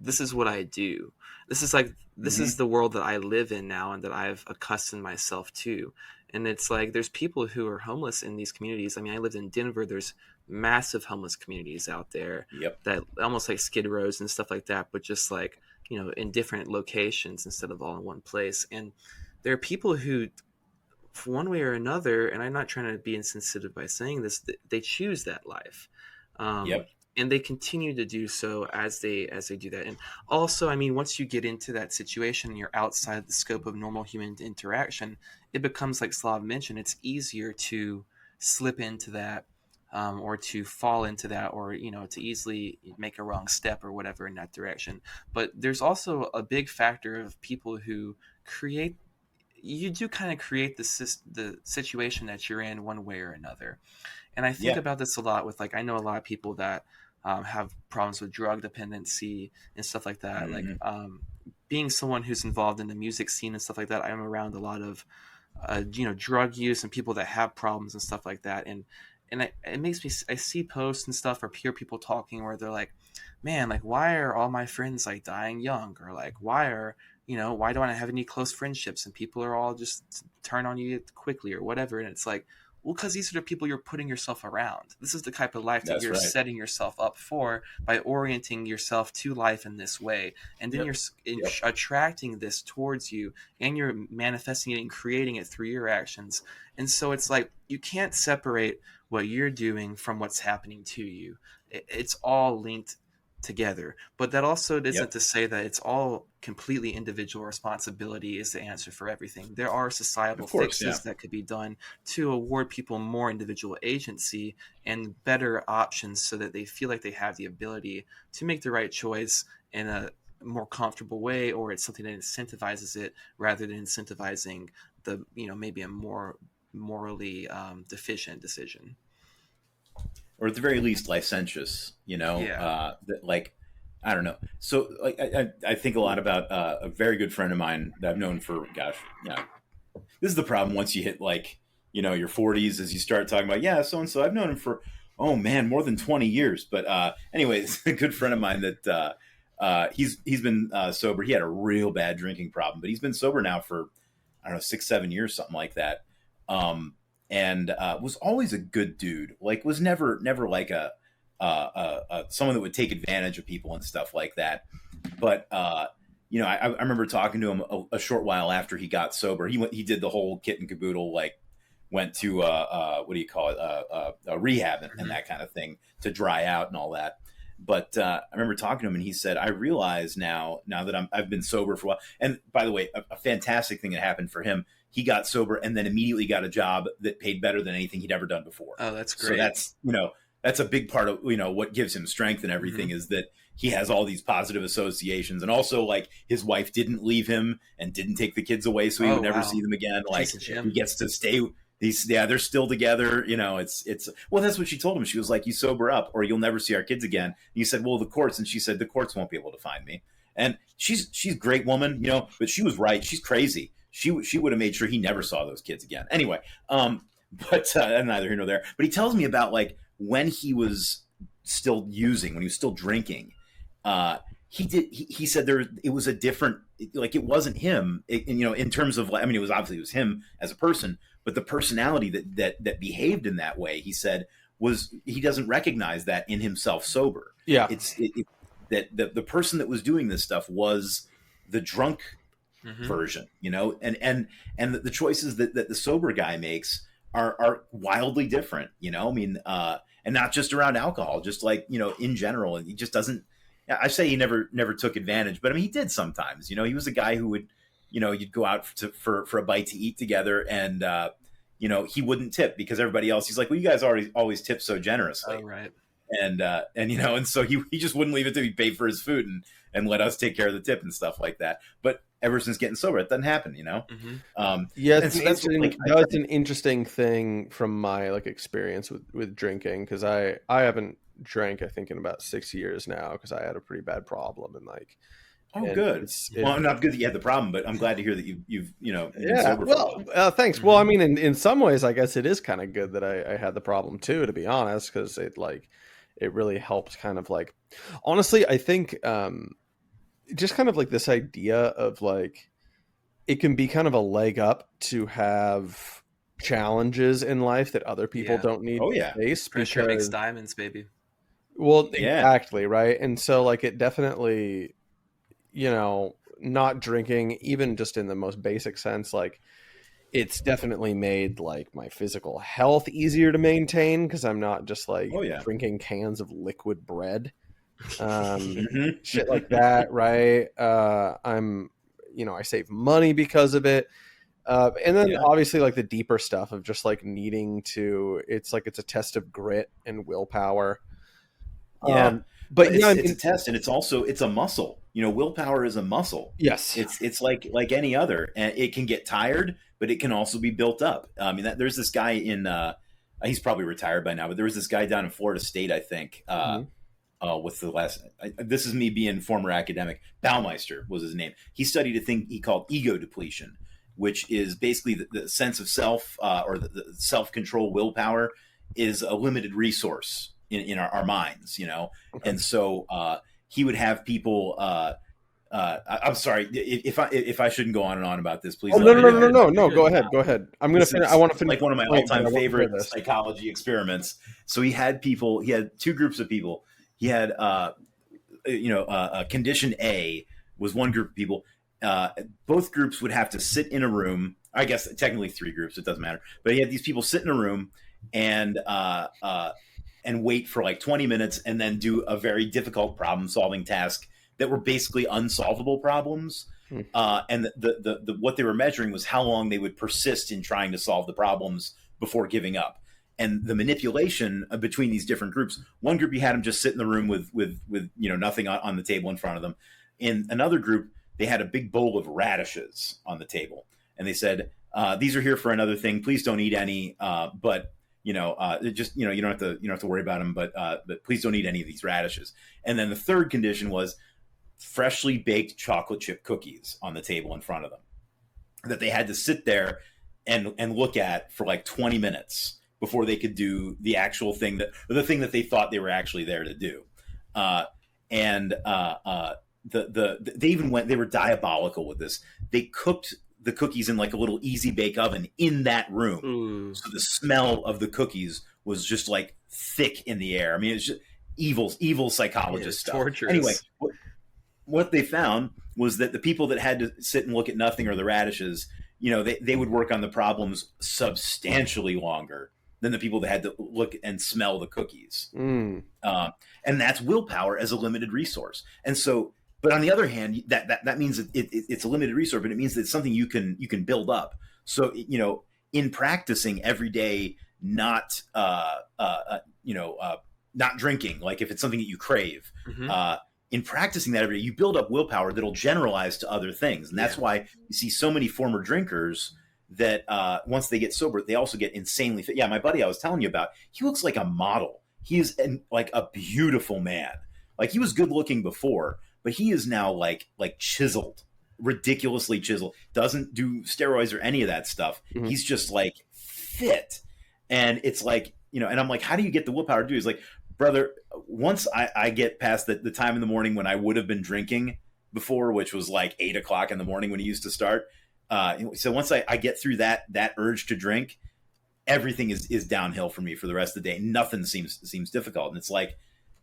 this is what I do. This is the world that I live in now and that I've accustomed myself to. And it's like, there's people who are homeless in these communities. I mean, I lived in Denver. There's massive homeless communities out there that almost like Skid Rows and stuff like that, but just like, in different locations instead of all in one place. And there are people who, for one way or another, and I'm not trying to be insensitive by saying this, they choose that life. And they continue to do so as they do that. And also, I mean, once you get into that situation and you're outside the scope of normal human interaction, it becomes, like Slav mentioned, it's easier to slip into that, or to fall into that, or, to easily make a wrong step or whatever in that direction. But there's also a big factor of people who you do kind of create the situation that you're in one way or another. And I think about this a lot with, like, I know a lot of people that have problems with drug dependency and stuff like that. Mm-hmm. Like being someone who's involved in the music scene and stuff like that, I'm around a lot of, drug use and people that have problems and stuff like that. And it makes me, I see posts and stuff or hear people talking where they're like, man, like, why are all my friends like dying young? Or like, why don't I have any close friendships and people are all just turn on you quickly or whatever. And it's like, well, because these are the people you're putting yourself around. This is the type of life that you're setting yourself up for by orienting yourself to life in this way. And then you're attracting this towards you, and you're manifesting it and creating it through your actions. And so it's like, you can't separate what you're doing from what's happening to you. It's all linked together. But that also isn't to say that it's all completely individual responsibility is the answer for everything. There are societal fixes that could be done to award people more individual agency and better options so that they feel like they have the ability to make the right choice in a more comfortable way, or it's something that incentivizes it rather than incentivizing the, maybe a more morally deficient decision. Or at the very least licentious, like, I don't know. So like, I think a lot about a very good friend of mine that I've known for, this is the problem once you hit like, your 40s, as you start talking about, so-and-so, I've known him for, oh man, more than 20 years. But anyways, a good friend of mine that he's been sober. He had a real bad drinking problem, but he's been sober now for, I don't know, 6-7 years, something like that. And was always a good dude. Like, was never like a someone that would take advantage of people and stuff like that. But I remember talking to him a short while after he got sober. He did the whole kit and caboodle, like went to what do you call it, a rehab and that kind of thing to dry out and all that. But I remember talking to him, and he said, "I realize now that I've been sober for a while." And by the way, a fantastic thing that happened for him. He got sober and then immediately got a job that paid better than anything he'd ever done before. Oh, that's great. So that's a big part of, what gives him strength and everything is that he has all these positive associations. And also, like, his wife didn't leave him and didn't take the kids away, so he would never see them again. Like, he gets to stay. They're still together. It's well, that's what she told him. She was like, "You sober up or you'll never see our kids again." And he said, "Well, the courts." And she said, "The courts won't be able to find me." And she's a great woman, but she was right. She's crazy. She would have made sure he never saw those kids again. Anyway, but neither here nor there. But he tells me about, like, when he was still using, when he was still drinking, he said it was a different, like, it wasn't him, in terms of, it was him as a person, but the personality that behaved in that way, he said, was he doesn't recognize that in himself sober. Yeah. That the person that was doing this stuff was the drunk version, and the choices that the sober guy makes are wildly different, and not just around alcohol, just like, in general. And he just doesn't, I say he never took advantage, but he did sometimes. He was a guy who would, you'd go out for a bite to eat together, and he wouldn't tip because everybody else, he's like, "Well, you guys always tip so generously." Oh, right. And so he just wouldn't leave it till he paid for his food and let us take care of the tip and stuff like that. But ever since getting sober, it doesn't happen, That's an interesting thing from my, like, experience with drinking, because I haven't drank, I think, in about 6 years now, because I had a pretty bad problem, and like, good. Well, I'm not good that you had the problem, but I'm glad to hear that you've been sober well, thanks. Well, in some ways, I guess it is kind of good that I had the problem too, to be honest, because it really helped kind of, like, honestly, I think just kind of like this idea of, like, it can be kind of a leg up to have challenges in life that other people don't need to face. Pressure makes diamonds, baby. Well, exactly, right? And so, like, it definitely, not drinking, even just in the most basic sense, like, it's definitely made, like, my physical health easier to maintain, because I'm not just, like, drinking cans of liquid bread, shit like that, right? I save money because of it. And then obviously, like, the deeper stuff of just, like, needing to, it's like, it's a test of grit and willpower. But it's a test, and it's a muscle. Willpower is a muscle. Yes. It's like any other, and it can get tired, but it can also be built up. There's this guy in, he's probably retired by now, but there was this guy down in Florida State, I think, what's the last, this is me being former academic, Baumeister was his name. He studied a thing he called ego depletion, which is basically the sense of self, or the self-control willpower is a limited resource in our minds, Okay. And so he would have people, I'm sorry if I shouldn't go on and on about this, please. Oh, no. Go ahead. I'm going to finish. I want to finish. Like one of my all-time favorite psychology experiments. So he had two groups of people. He had, condition A was one group of people. Both groups would have to sit in a room. I guess technically three groups. It doesn't matter. But he had these people sit in a room, and and wait for like 20 minutes and then do a very difficult problem solving task that were basically unsolvable problems. And the what they were measuring was how long they would persist in trying to solve the problems before giving up. And the manipulation between these different groups, one group, you had them just sit in the room with nothing on the table in front of them. In another group, they had a big bowl of radishes on the table, and they said, these are here for another thing. Please don't eat any, but you don't have to worry about them, but please don't eat any of these radishes. And then the third condition was freshly baked chocolate chip cookies on the table in front of them that they had to sit there and look at for like 20 minutes before they could do the actual thing the thing that they thought they were actually there to do. They were diabolical with this. They cooked the cookies in like a little easy bake oven in that room. So the smell of the cookies was just like thick in the air. I mean, it's just evil psychologist stuff. Torturous. Anyway, what they found was that the people that had to sit and look at nothing or the radishes, they would work on the problems substantially longer than the people that had to look and smell the cookies. And that's willpower as a limited resource. And so, but on the other hand, that means it's a limited resource, but it means that it's something you can build up. So, in practicing every day, not drinking, like if it's something that you crave, in practicing that every day, you build up willpower that'll generalize to other things. And that's why you see so many former drinkers that once they get sober, they also get insanely fit. Yeah, my buddy I was telling you about, he looks like a model. He is like a beautiful man. Like he was good looking before, but he is now like chiseled, ridiculously chiseled. Doesn't do steroids or any of that stuff. He's just like fit. And it's like, and I'm like, how do you get the willpower to do it? He's like, brother, once I get past the time in the morning when I would have been drinking before, which was like 8 o'clock in the morning when he used to start. So once I get through that urge to drink, everything is downhill for me for the rest of the day. Nothing seems difficult. And it's like,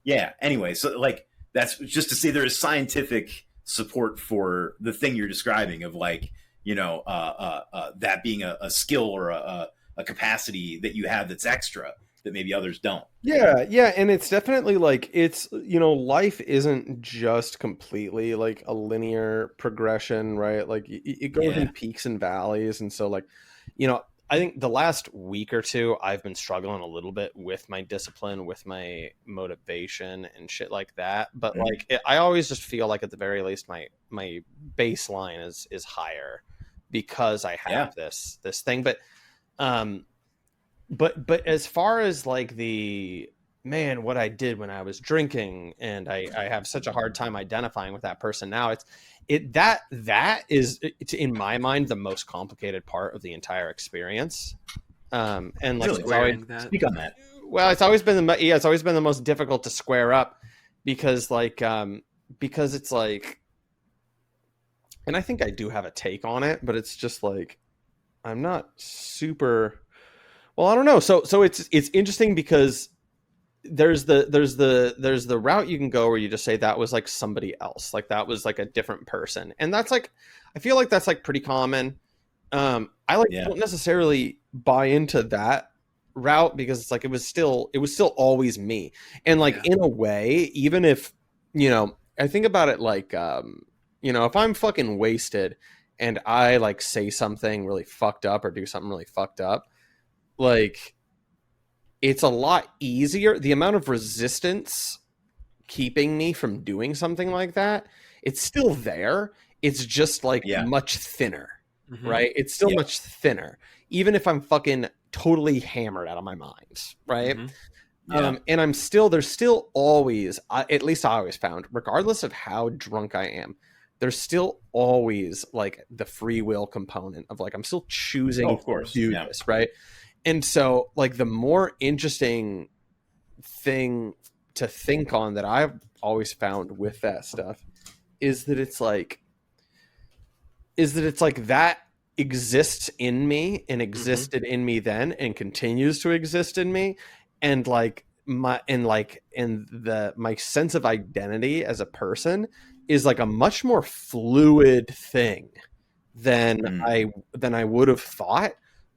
yeah, anyway, so like, that's just to say there is scientific support for the thing you're describing of like, that being a skill or a capacity that you have that's extra that maybe others don't. Yeah. And it's definitely like, it's, life isn't just completely like a linear progression, right? Like it goes in peaks and valleys. And so like, I think the last week or two, I've been struggling a little bit with my discipline, with my motivation and shit like that. But like, I always just feel like at the very least, my baseline is higher because I have this thing. But as far as like what I did when I was drinking, and I have such a hard time identifying with that person now, that is in my mind the most complicated part of the entire experience. And like really? Speak on that. Well, it's always been the most difficult to square up because it's like, and I think I do have a take on it, but it's just like I'm not super. Well, I don't know. So it's interesting because there's the route you can go where you just say that was like somebody else, like that was like a different person, and that's like I feel like that's like pretty common. I don't necessarily buy into that route because it's like it was still always me, and like in a way, even if I think about it like if I'm fucking wasted and I like say something really fucked up or do something really fucked up, like it's a lot easier. The amount of resistance keeping me from doing something like that, it's still there. It's just like much thinner, right? It's still much thinner, even if I'm fucking totally hammered out of my mind, right? And there's still always, at least I always found, regardless of how drunk I am, there's still always like the free will component of like, I'm still choosing to do this, right? And so like the more interesting thing to think on that I've always found with that stuff is that it's like that exists in me and existed in me then and continues to exist in me. And like my sense of identity as a person is like a much more fluid thing than I would have thought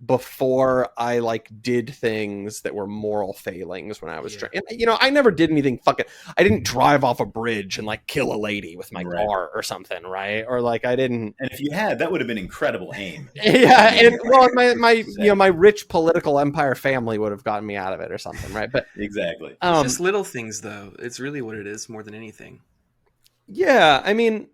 before I like did things that were moral failings when I was trying. You know, I never did anything fucking. I didn't drive off a bridge and like kill a lady with my car or something, right? Or like I didn't. And if you had, that would have been incredible aim. Yeah, and well, my you know, my rich political empire family would have gotten me out of it or something, right? But exactly. It's just little things, though. It's really what it is more than anything. Yeah, I mean,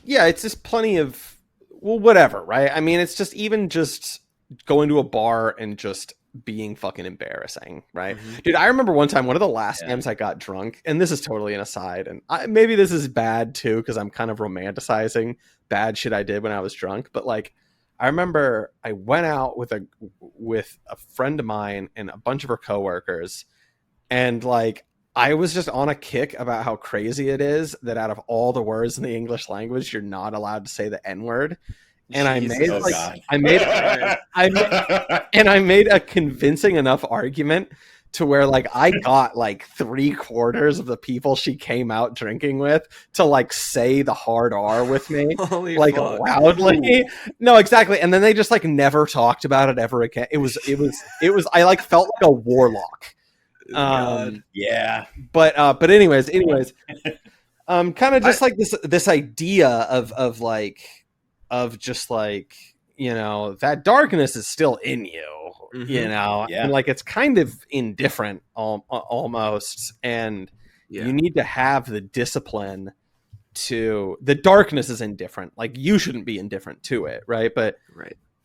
yeah, it's just plenty of whatever, right? I mean, it's just even just going to a bar and just being fucking embarrassing, right? Dude, I remember one time, one of the last times I got drunk, and this is totally an aside, and maybe this is bad too, because I'm kind of romanticizing bad shit I did when I was drunk, but like, I remember I went out with a friend of mine and a bunch of her coworkers, and like, I was just on a kick about how crazy it is that out of all the words in the English language, you're not allowed to say the N-word. And I made a convincing enough argument to where like I got like 3/4 of the people she came out drinking with to like say the hard R with me. Holy like fuck. Loudly. No, exactly. And then they just like never talked about it ever again. It was I like felt like a warlock. Yeah. But anyways, kind of just like this idea of just like, you know, that darkness is still in you, you know, and like it's kind of indifferent almost, and you need to have the discipline to. The darkness is indifferent, like you shouldn't be indifferent to it, right? But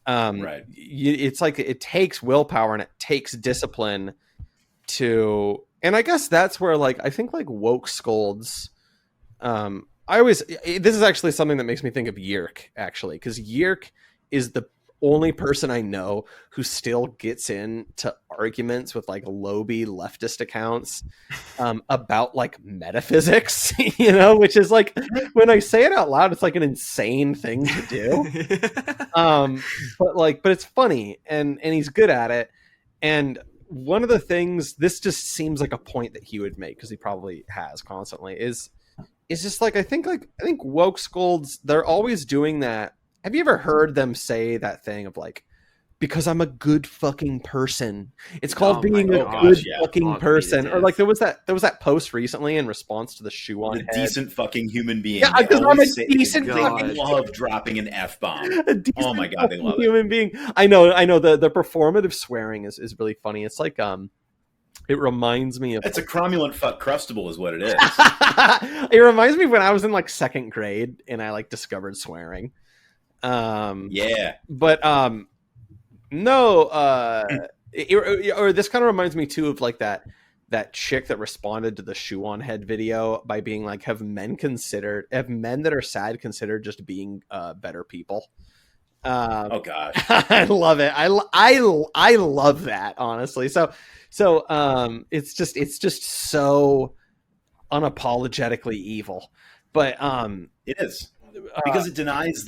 it's like it takes willpower and it takes discipline to, and I guess that's where like I think like woke scolds. This is actually something that makes me think of Yerk, actually, because Yerk is the only person I know who still gets into arguments with like lowbie leftist accounts about like metaphysics, you know, which is like, when I say it out loud, it's like an insane thing to do. But it's funny and he's good at it. And one of the things, this just seems like a point that he would make, because he probably has constantly, is just like I think woke scolds, they're always doing that. Have you ever heard them say that thing of like, because I'm a good fucking person? It's called being a good fucking person. Or like there was that post recently in response to the shoe on head. Decent fucking human being. Yeah, because I'm a decent fucking love dropping an F-bomb. Oh my god, they love human being. I know. The performative swearing is really funny. It's like it reminds me of... It's a cromulent fuck crustable is what it is. It reminds me of when I was in like second grade and I like discovered swearing. But or this kind of reminds me too of like that chick that responded to the shoe on head video by being like, have men that are sad considered just being better people? Oh gosh. I love it. I love that, honestly. So it's just so unapologetically evil, but it is, because it denies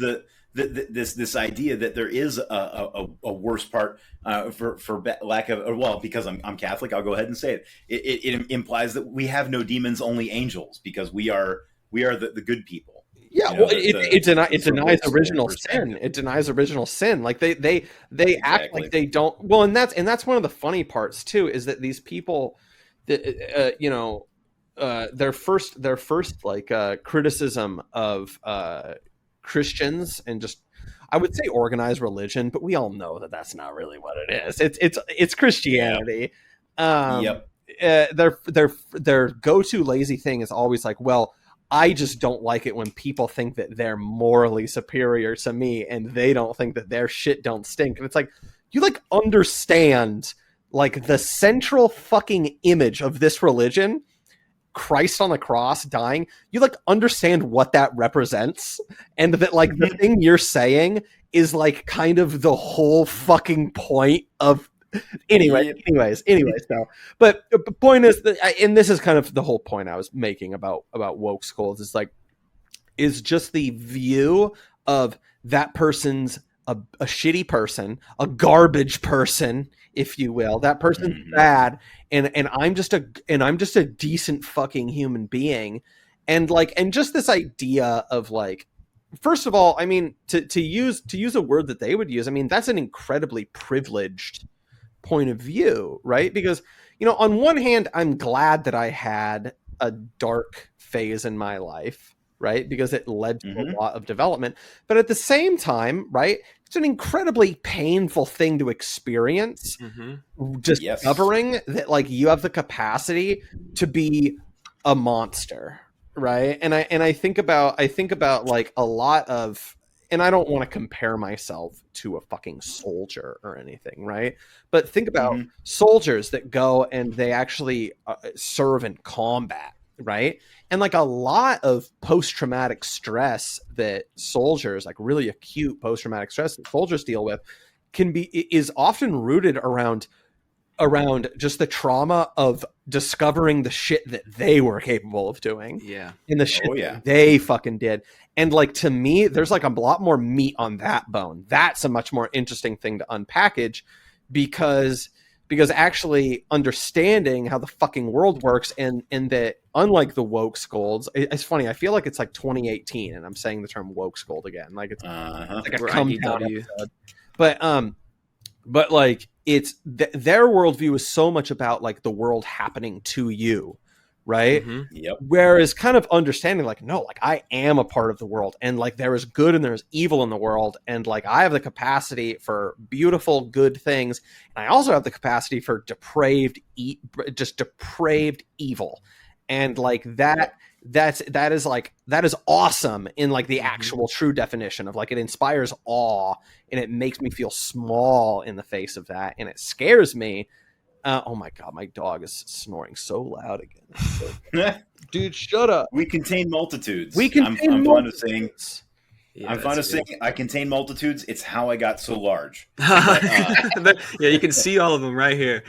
this idea that there is a worse part for lack of, well, because I'm Catholic, I'll go ahead and say it. It implies that we have no demons, only angels, because we are the good people. Yeah, well, it denies original sin. It denies original sin. Like they act like they don't. Well, and that's one of the funny parts too, is that these people, that their first like criticism of Christians and just, I would say, organized religion, but we all know that that's not really what it is. It's Christianity. Their go-to lazy thing is always like, well, I just don't like it when people think that they're morally superior to me and they don't think that their shit don't stink. And it's like, you like understand like the central fucking image of this religion, Christ on the cross dying, you like understand what that represents, and that like the thing you're saying is like kind of the whole fucking point of anyways though. But the point is that, and this is kind of the whole point I was making about woke scolds, is just the view of that person's a shitty person, a garbage person, if you will. That person's bad, and I'm just a decent fucking human being, and just this idea of like, first of all, I mean, to use a word that they would use, I mean, that's an incredibly privileged point of view, right? Because, on one hand, I'm glad that I had a dark phase in my life, right? Because it led to a lot of development. But at the same time, right, it's an incredibly painful thing to experience. Discovering that like you have the capacity to be a monster, right? And I think about like a lot of, and I don't want to compare myself to a fucking soldier or anything, right? But think about soldiers that go and they actually serve in combat, right? And like a lot of post-traumatic stress that soldiers, like really acute post-traumatic stress that soldiers deal with, is often rooted around just the trauma of discovering the shit that they were capable of doing. Yeah. And the shit that they fucking did. And like, to me, there's like a lot more meat on that bone. That's a much more interesting thing to unpackage because actually understanding how the fucking world works and that unlike the woke scolds, it's funny. I feel like it's like 2018 and I'm saying the term woke scold again. Like it's like a come down episode. But like it's their worldview is so much about like the world happening to you, right? Yep. Whereas kind of understanding like, no, like I am a part of the world and like there is good and there's evil in the world. And like I have the capacity for beautiful, good things. And I also have the capacity for depraved evil. And like that is awesome in like the actual true definition of like it inspires awe and it makes me feel small in the face of that and it scares me. Oh my god, my dog is snoring so loud again. Dude, shut up. We contain multitudes. I'm fond of saying I contain multitudes. It's how I got so large. Yeah, you can see all of them right here.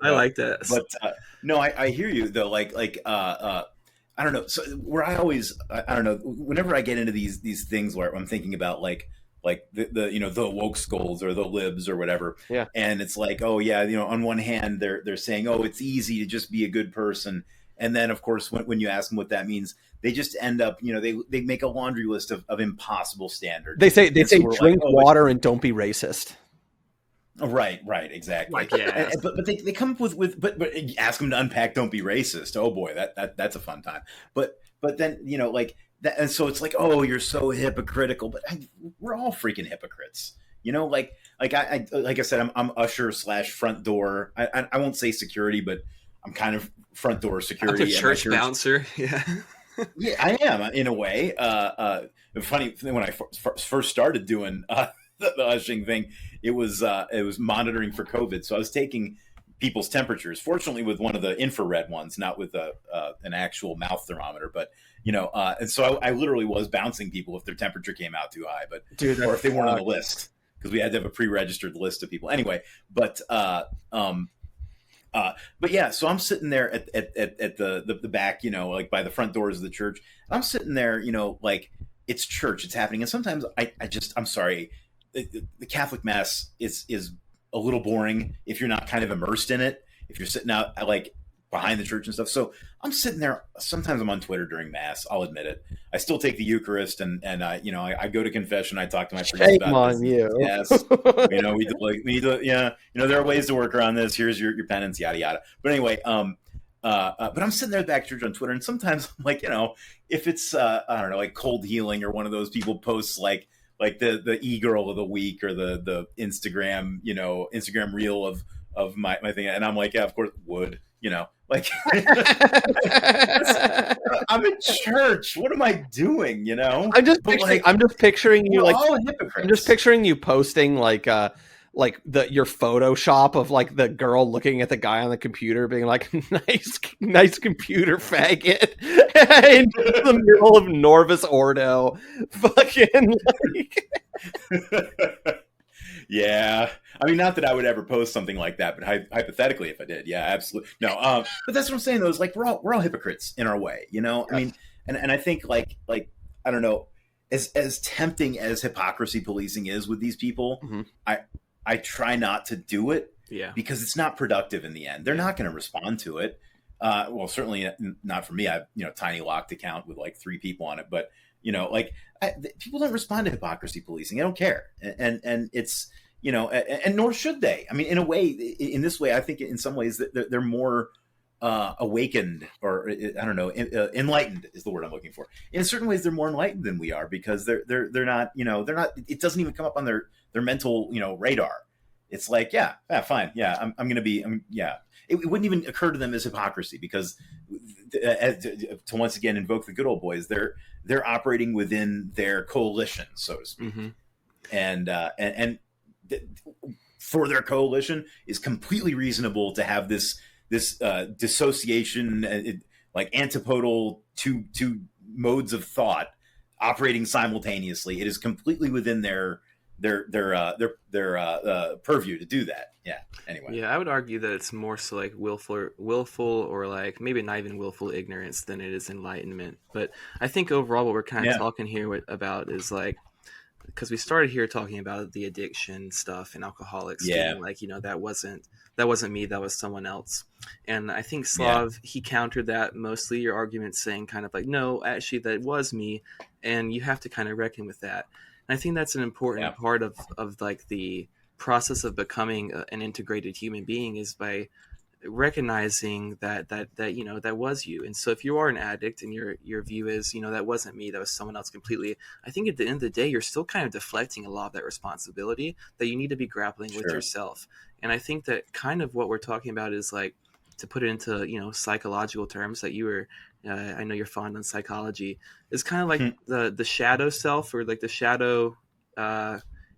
I like that. But no, I hear you though. Like I don't know. So where I always, I don't know. Whenever I get into these things where I'm thinking about like the woke scolds or the libs or whatever. Yeah. And it's like, oh yeah, on one hand they're saying, oh, it's easy to just be a good person. And then of course, when you ask them what that means, they just end up, they make a laundry list of impossible standards. They say drink water and don't be racist. Right, exactly. Like, yeah. But they come up with but ask them to unpack "Don't be racist." Oh boy, that's a fun time. But then like that, and so it's like, oh, you're so hypocritical. But we're all freaking hypocrites. Like I said, I'm usher / front door. I won't say security, but I'm kind of front door security. I'm the church bouncer. Yeah. Yeah, I am in a way. Funny when I first started doing the ushering thing, it was monitoring for COVID. So I was taking people's temperatures, fortunately with one of the infrared ones, not with an actual mouth thermometer. But and so I literally was bouncing people if their temperature came out too high, or if they weren't on the list, because we had to have a pre-registered list of people. Anyway, but yeah, so I'm sitting there at the back, like by the front doors of the church. I'm sitting there, like it's church, it's happening, and sometimes I'm sorry. The Catholic Mass is a little boring if you're not kind of immersed in it, if you're sitting out like behind the church and stuff. So I'm sitting there. Sometimes I'm on Twitter during Mass. I'll admit it. I still take the Eucharist and I go to confession. I talk to my priest about this. You. Yes. we need to, there are ways to work around this. Here's your penance, yada, yada. But anyway, but I'm sitting there at the back church on Twitter, and sometimes I'm like, if it's, I don't know, like Cold Healing or one of those people posts like the e-girl of the week or the Instagram reel of my thing. And I'm like, yeah, of course would, like I'm in church. What am I doing? I'm just picturing you like all hypocrites. I'm just picturing you posting like your Photoshop of like the girl looking at the guy on the computer being like, nice computer faggot in the middle of Norvis Ordo. Fucking like yeah. I mean, not that I would ever post something like that, but hypothetically, if I did, yeah, absolutely. No, but that's what I'm saying though, is like we're all hypocrites in our way, I mean, and I think like I don't know, as tempting as hypocrisy policing is with these people, I try not to do it, yeah, because it's not productive in the end. They're not going to respond to it. Well, certainly not for me. I have, tiny locked account with like 3 people on it, but like people don't respond to hypocrisy policing. I don't care. And it's, and nor should they. I mean, in a way, in this way, I think in some ways that they're more awakened, or I don't know, enlightened is the word I'm looking for. In certain ways, they're more enlightened than we are, because they're not, they're not, it doesn't even come up on their mental, radar. It's like, yeah, fine. Yeah, I'm going to be, yeah. It wouldn't even occur to them as hypocrisy, because to once again invoke the good old boys, they're operating within their coalition, so to speak. Mm-hmm. And for their coalition is completely reasonable to have this dissociation, like antipodal two modes of thought operating simultaneously. It is completely within their purview to do that. Yeah. Anyway. Yeah, I would argue that it's more so like willful, or like maybe not even willful ignorance than it is enlightenment. But I think overall what we're kind of talking here about is like, because we started here talking about the addiction stuff and alcoholics. Yeah. Like, that wasn't me, that was someone else. And I think Slav, he countered that mostly, your argument, saying kind of like, no, actually that was me. And you have to kind of reckon with that. And I think that's an important part of like the process of becoming an integrated human being, is by recognizing that that was you. And so if you are an addict and your view is, that wasn't me, that was someone else completely, I think at the end of the day, you're still kind of deflecting a lot of that responsibility that you need to be grappling with yourself. And I think that kind of what we're talking about is like, to put it into, psychological terms that you were, I know you're fond on psychology, is kind of like the shadow self, or like the shadow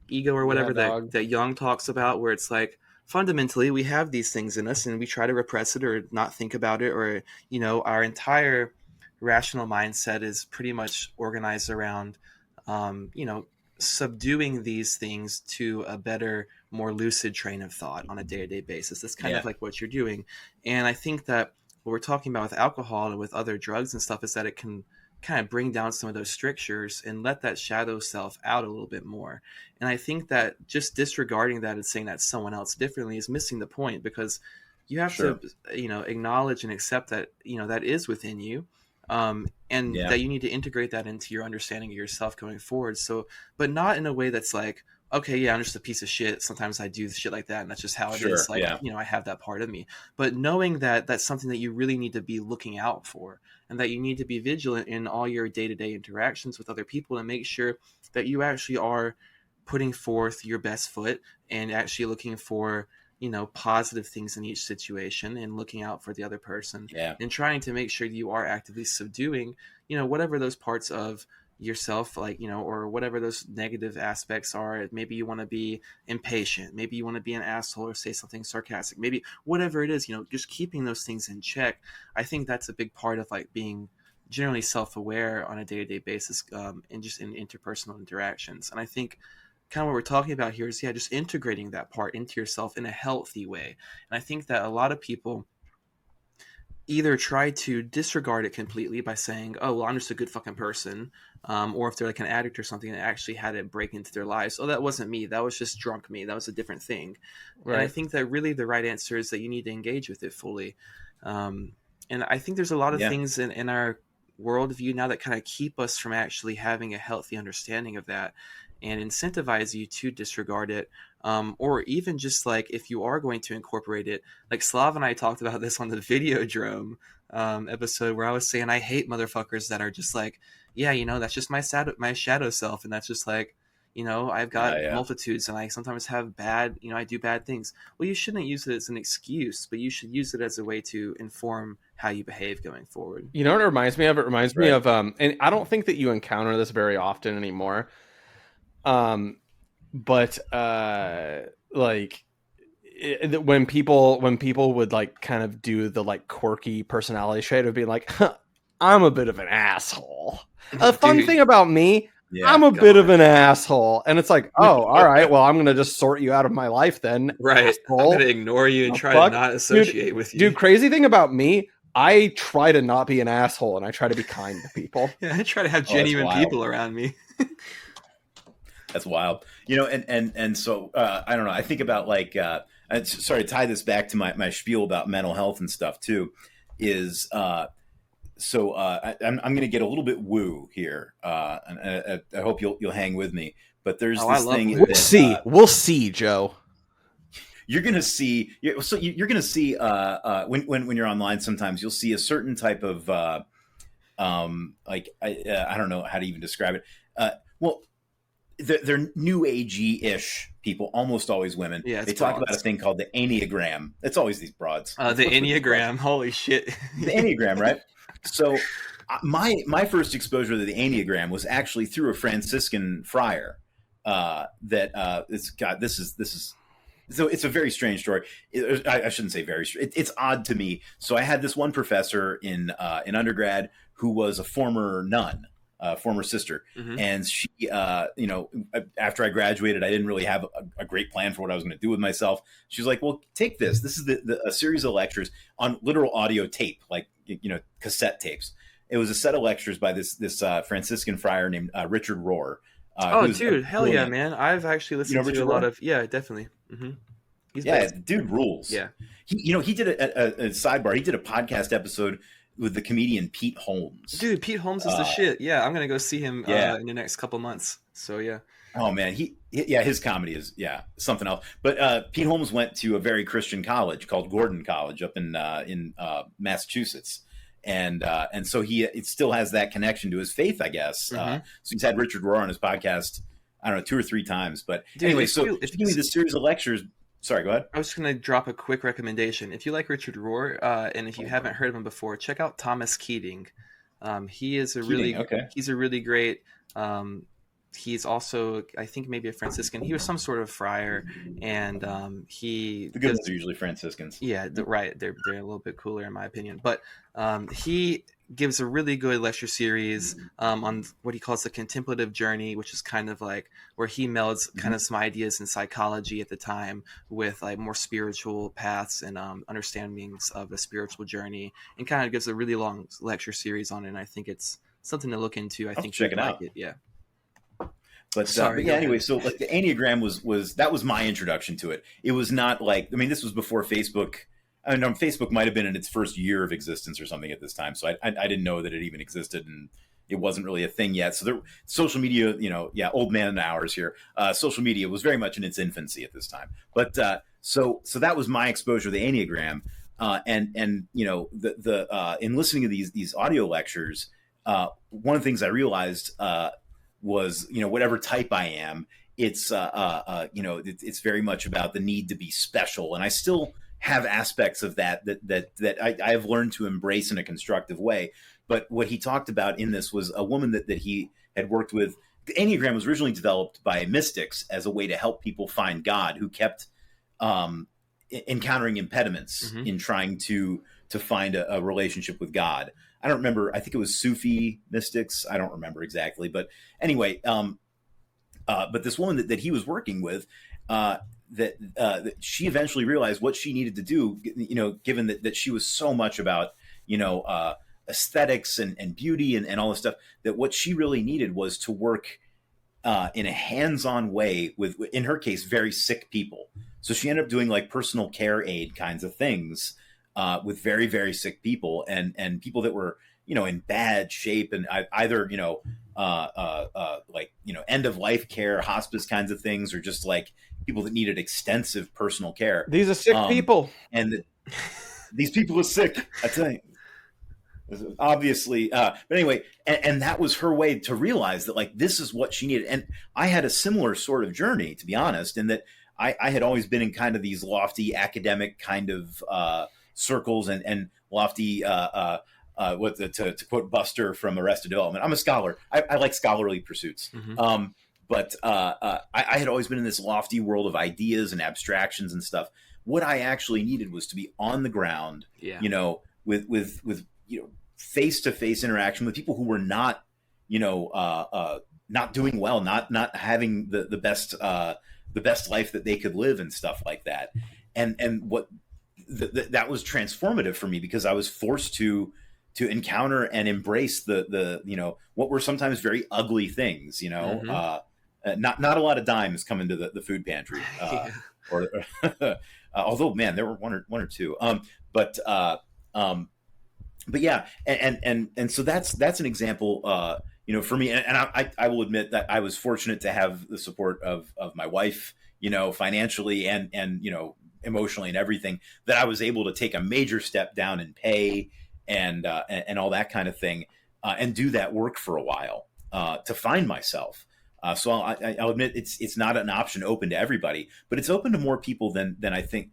ego, or whatever that Jung talks about, where it's like, fundamentally we have these things in us and we try to repress it or not think about it, or, our entire rational mindset is pretty much organized around, subduing these things to a better, more lucid train of thought on a day-to-day basis. That's kind of like what you're doing. And I think that what we're talking about with alcohol and with other drugs and stuff is that it can kind of bring down some of those strictures and let that shadow self out a little bit more. And I think that just disregarding that and saying that someone else differently is missing the point, because you have to, acknowledge and accept that, that is within you. And that you need to integrate that into your understanding of yourself going forward. So, but not in a way that's like, okay, yeah, I'm just a piece of shit. Sometimes I do shit like that, and that's just how it is. Like, I have that part of me. But knowing that that's something that you really need to be looking out for, and that you need to be vigilant in all your day-to-day interactions with other people, and make sure that you actually are putting forth your best foot and actually looking for, positive things in each situation, and looking out for the other person, and trying to make sure you are actively subduing, whatever those parts of yourself, like, or whatever those negative aspects are. Maybe you want to be impatient, maybe you want to be an asshole or say something sarcastic, maybe whatever it is, just keeping those things in check. I think that's a big part of like being generally self-aware on a day-to-day basis, and just in interpersonal interactions. And I think kind of what we're talking about here is just integrating that part into yourself in a healthy way. And I think that a lot of people either try to disregard it completely by saying, oh, well, I'm just a good fucking person. Or if they're like an addict or something that actually had it break into their lives, oh, that wasn't me, that was just drunk me, that was a different thing. Right. And I think that really the right answer is that you need to engage with it fully. And I think there's a lot of things in our worldview now that kind of keep us from actually having a healthy understanding of that, and incentivize you to disregard it. Or even just like, if you are going to incorporate it, like Slav and I talked about this on the Videodrome episode, where I was saying I hate motherfuckers that are just like, that's just my shadow self, and that's just like, I've got multitudes, and I sometimes have bad, I do bad things. Well, you shouldn't use it as an excuse, but you should use it as a way to inform how you behave going forward. You know what it reminds me of? It reminds me of, and I don't think that you encounter this very often anymore. But when people would like kind of do the like quirky personality shade of being like, I'm a bit of an asshole. A fun thing about me, I'm a bit of an asshole. And it's like, oh, all right, well, I'm going to just sort you out of my life then. Right. Asshole. I'm going to ignore you and try to not associate with you. Dude, crazy thing about me, I try to not be an asshole, and I try to be kind to people. I try to have genuine people around me. That's wild. And so, I don't know. I think about like, sorry to tie this back to my spiel about mental health and stuff too. is so I'm going to get a little bit woo here, and I hope you'll hang with me. But there's this thing. We'll see, Joe. You're going to see. So you're going to see when you're online. Sometimes you'll see a certain type of like I don't know how to even describe it. Well, they're new agey-ish people, almost always women. Yeah, they talk about a thing called the Enneagram. It's always these broads. The Enneagram. Holy shit. The Enneagram, right? So my first exposure to the Enneagram was actually through a Franciscan friar. This is so it's a very strange story. I shouldn't say very strange. It's odd to me. So I had this one professor in undergrad who was a former nun. Former sister. Mm-hmm. And she, after I graduated, I didn't really have a great plan for what I was going to do with myself. She was like, well, take this. This is a series of lectures on literal audio tape, like, cassette tapes. It was a set of lectures by this Franciscan friar named Richard Rohr. Dude, hell yeah, man. I've actually listened to a lot of, yeah, definitely. Mm-hmm. Dude rules. Yeah. He did a sidebar. He did a podcast episode with the comedian Pete Holmes. Dude, Pete Holmes is the shit. Yeah, I'm gonna go see him in the next couple months. So yeah. Oh man, his comedy is something else. But Pete Holmes went to a very Christian college called Gordon College up in Massachusetts, and so it still has that connection to his faith, I guess. Mm-hmm. So he's had Richard Rohr on his podcast, I don't know, 2 or 3 times. But dude, anyway, so if you give me this series of lectures. Sorry, go ahead. I was just going to drop a quick recommendation. If you like Richard Rohr, and if you haven't heard of him before, check out Thomas Keating. He's a really great. He's also, I think, maybe a Franciscan. He was some sort of friar, and the good ones are usually Franciscans. Yeah, right. They're a little bit cooler in my opinion, but he gives a really good lecture series on what he calls the contemplative journey, which is kind of like where he melds kind of some ideas in psychology at the time with like more spiritual paths and understandings of a spiritual journey, and kind of gives a really long lecture series on it. And I think it's something to look into. I think check it out. Yeah. But anyway, so like the Enneagram was my introduction to it. It was not like, I mean, this was before Facebook. I know Facebook might have been in its first year of existence or something at this time. So I didn't know that it even existed, and it wasn't really a thing yet. So social media, old man hours here. Social media was very much in its infancy at this time. But so that was my exposure to the Enneagram. And in listening to these audio lectures, one of the things I realized was, whatever type I am, it's very much about the need to be special, and I still have aspects of that I have learned to embrace in a constructive way. But what he talked about in this was a woman that he had worked with. The Enneagram was originally developed by mystics as a way to help people find God, who kept encountering impediments in trying to find a relationship with God. I don't remember. I think it was Sufi mystics. I don't remember exactly. But anyway, but this woman that he was working with, that she eventually realized what she needed to do, given that she was so much about, aesthetics and beauty and all this stuff, that what she really needed was to work in a hands-on way with, in her case, very sick people. So she ended up doing like personal care aid kinds of things with very, very sick people and people that were, in bad shape and either, end of life care, hospice kinds of things, or just like people that needed extensive personal care. These are sick people. And these people are sick, I tell you. Obviously. But anyway, and that was her way to realize that like, this is what she needed. And I had a similar sort of journey, to be honest, in that I had always been in kind of these lofty academic kind of circles and lofty, to quote Buster from Arrested Development, I'm a scholar. I like scholarly pursuits. Mm-hmm. But I had always been in this lofty world of ideas and abstractions and stuff. What I actually needed was to be on the ground, with face-to-face interaction with people who were not, not doing well, not having the best life that they could live and stuff like that. And what that was transformative for me, because I was forced to encounter and embrace the what were sometimes very ugly things, mm-hmm. Not a lot of dimes coming to the food pantry, or although man, there were one or two, but but yeah, and so that's an example, for me, and I will admit that I was fortunate to have the support of my wife, financially and emotionally and everything, that I was able to take a major step down in pay and all that kind of thing, and do that work for a while, to find myself. So I'll admit it's not an option open to everybody, but it's open to more people than I think.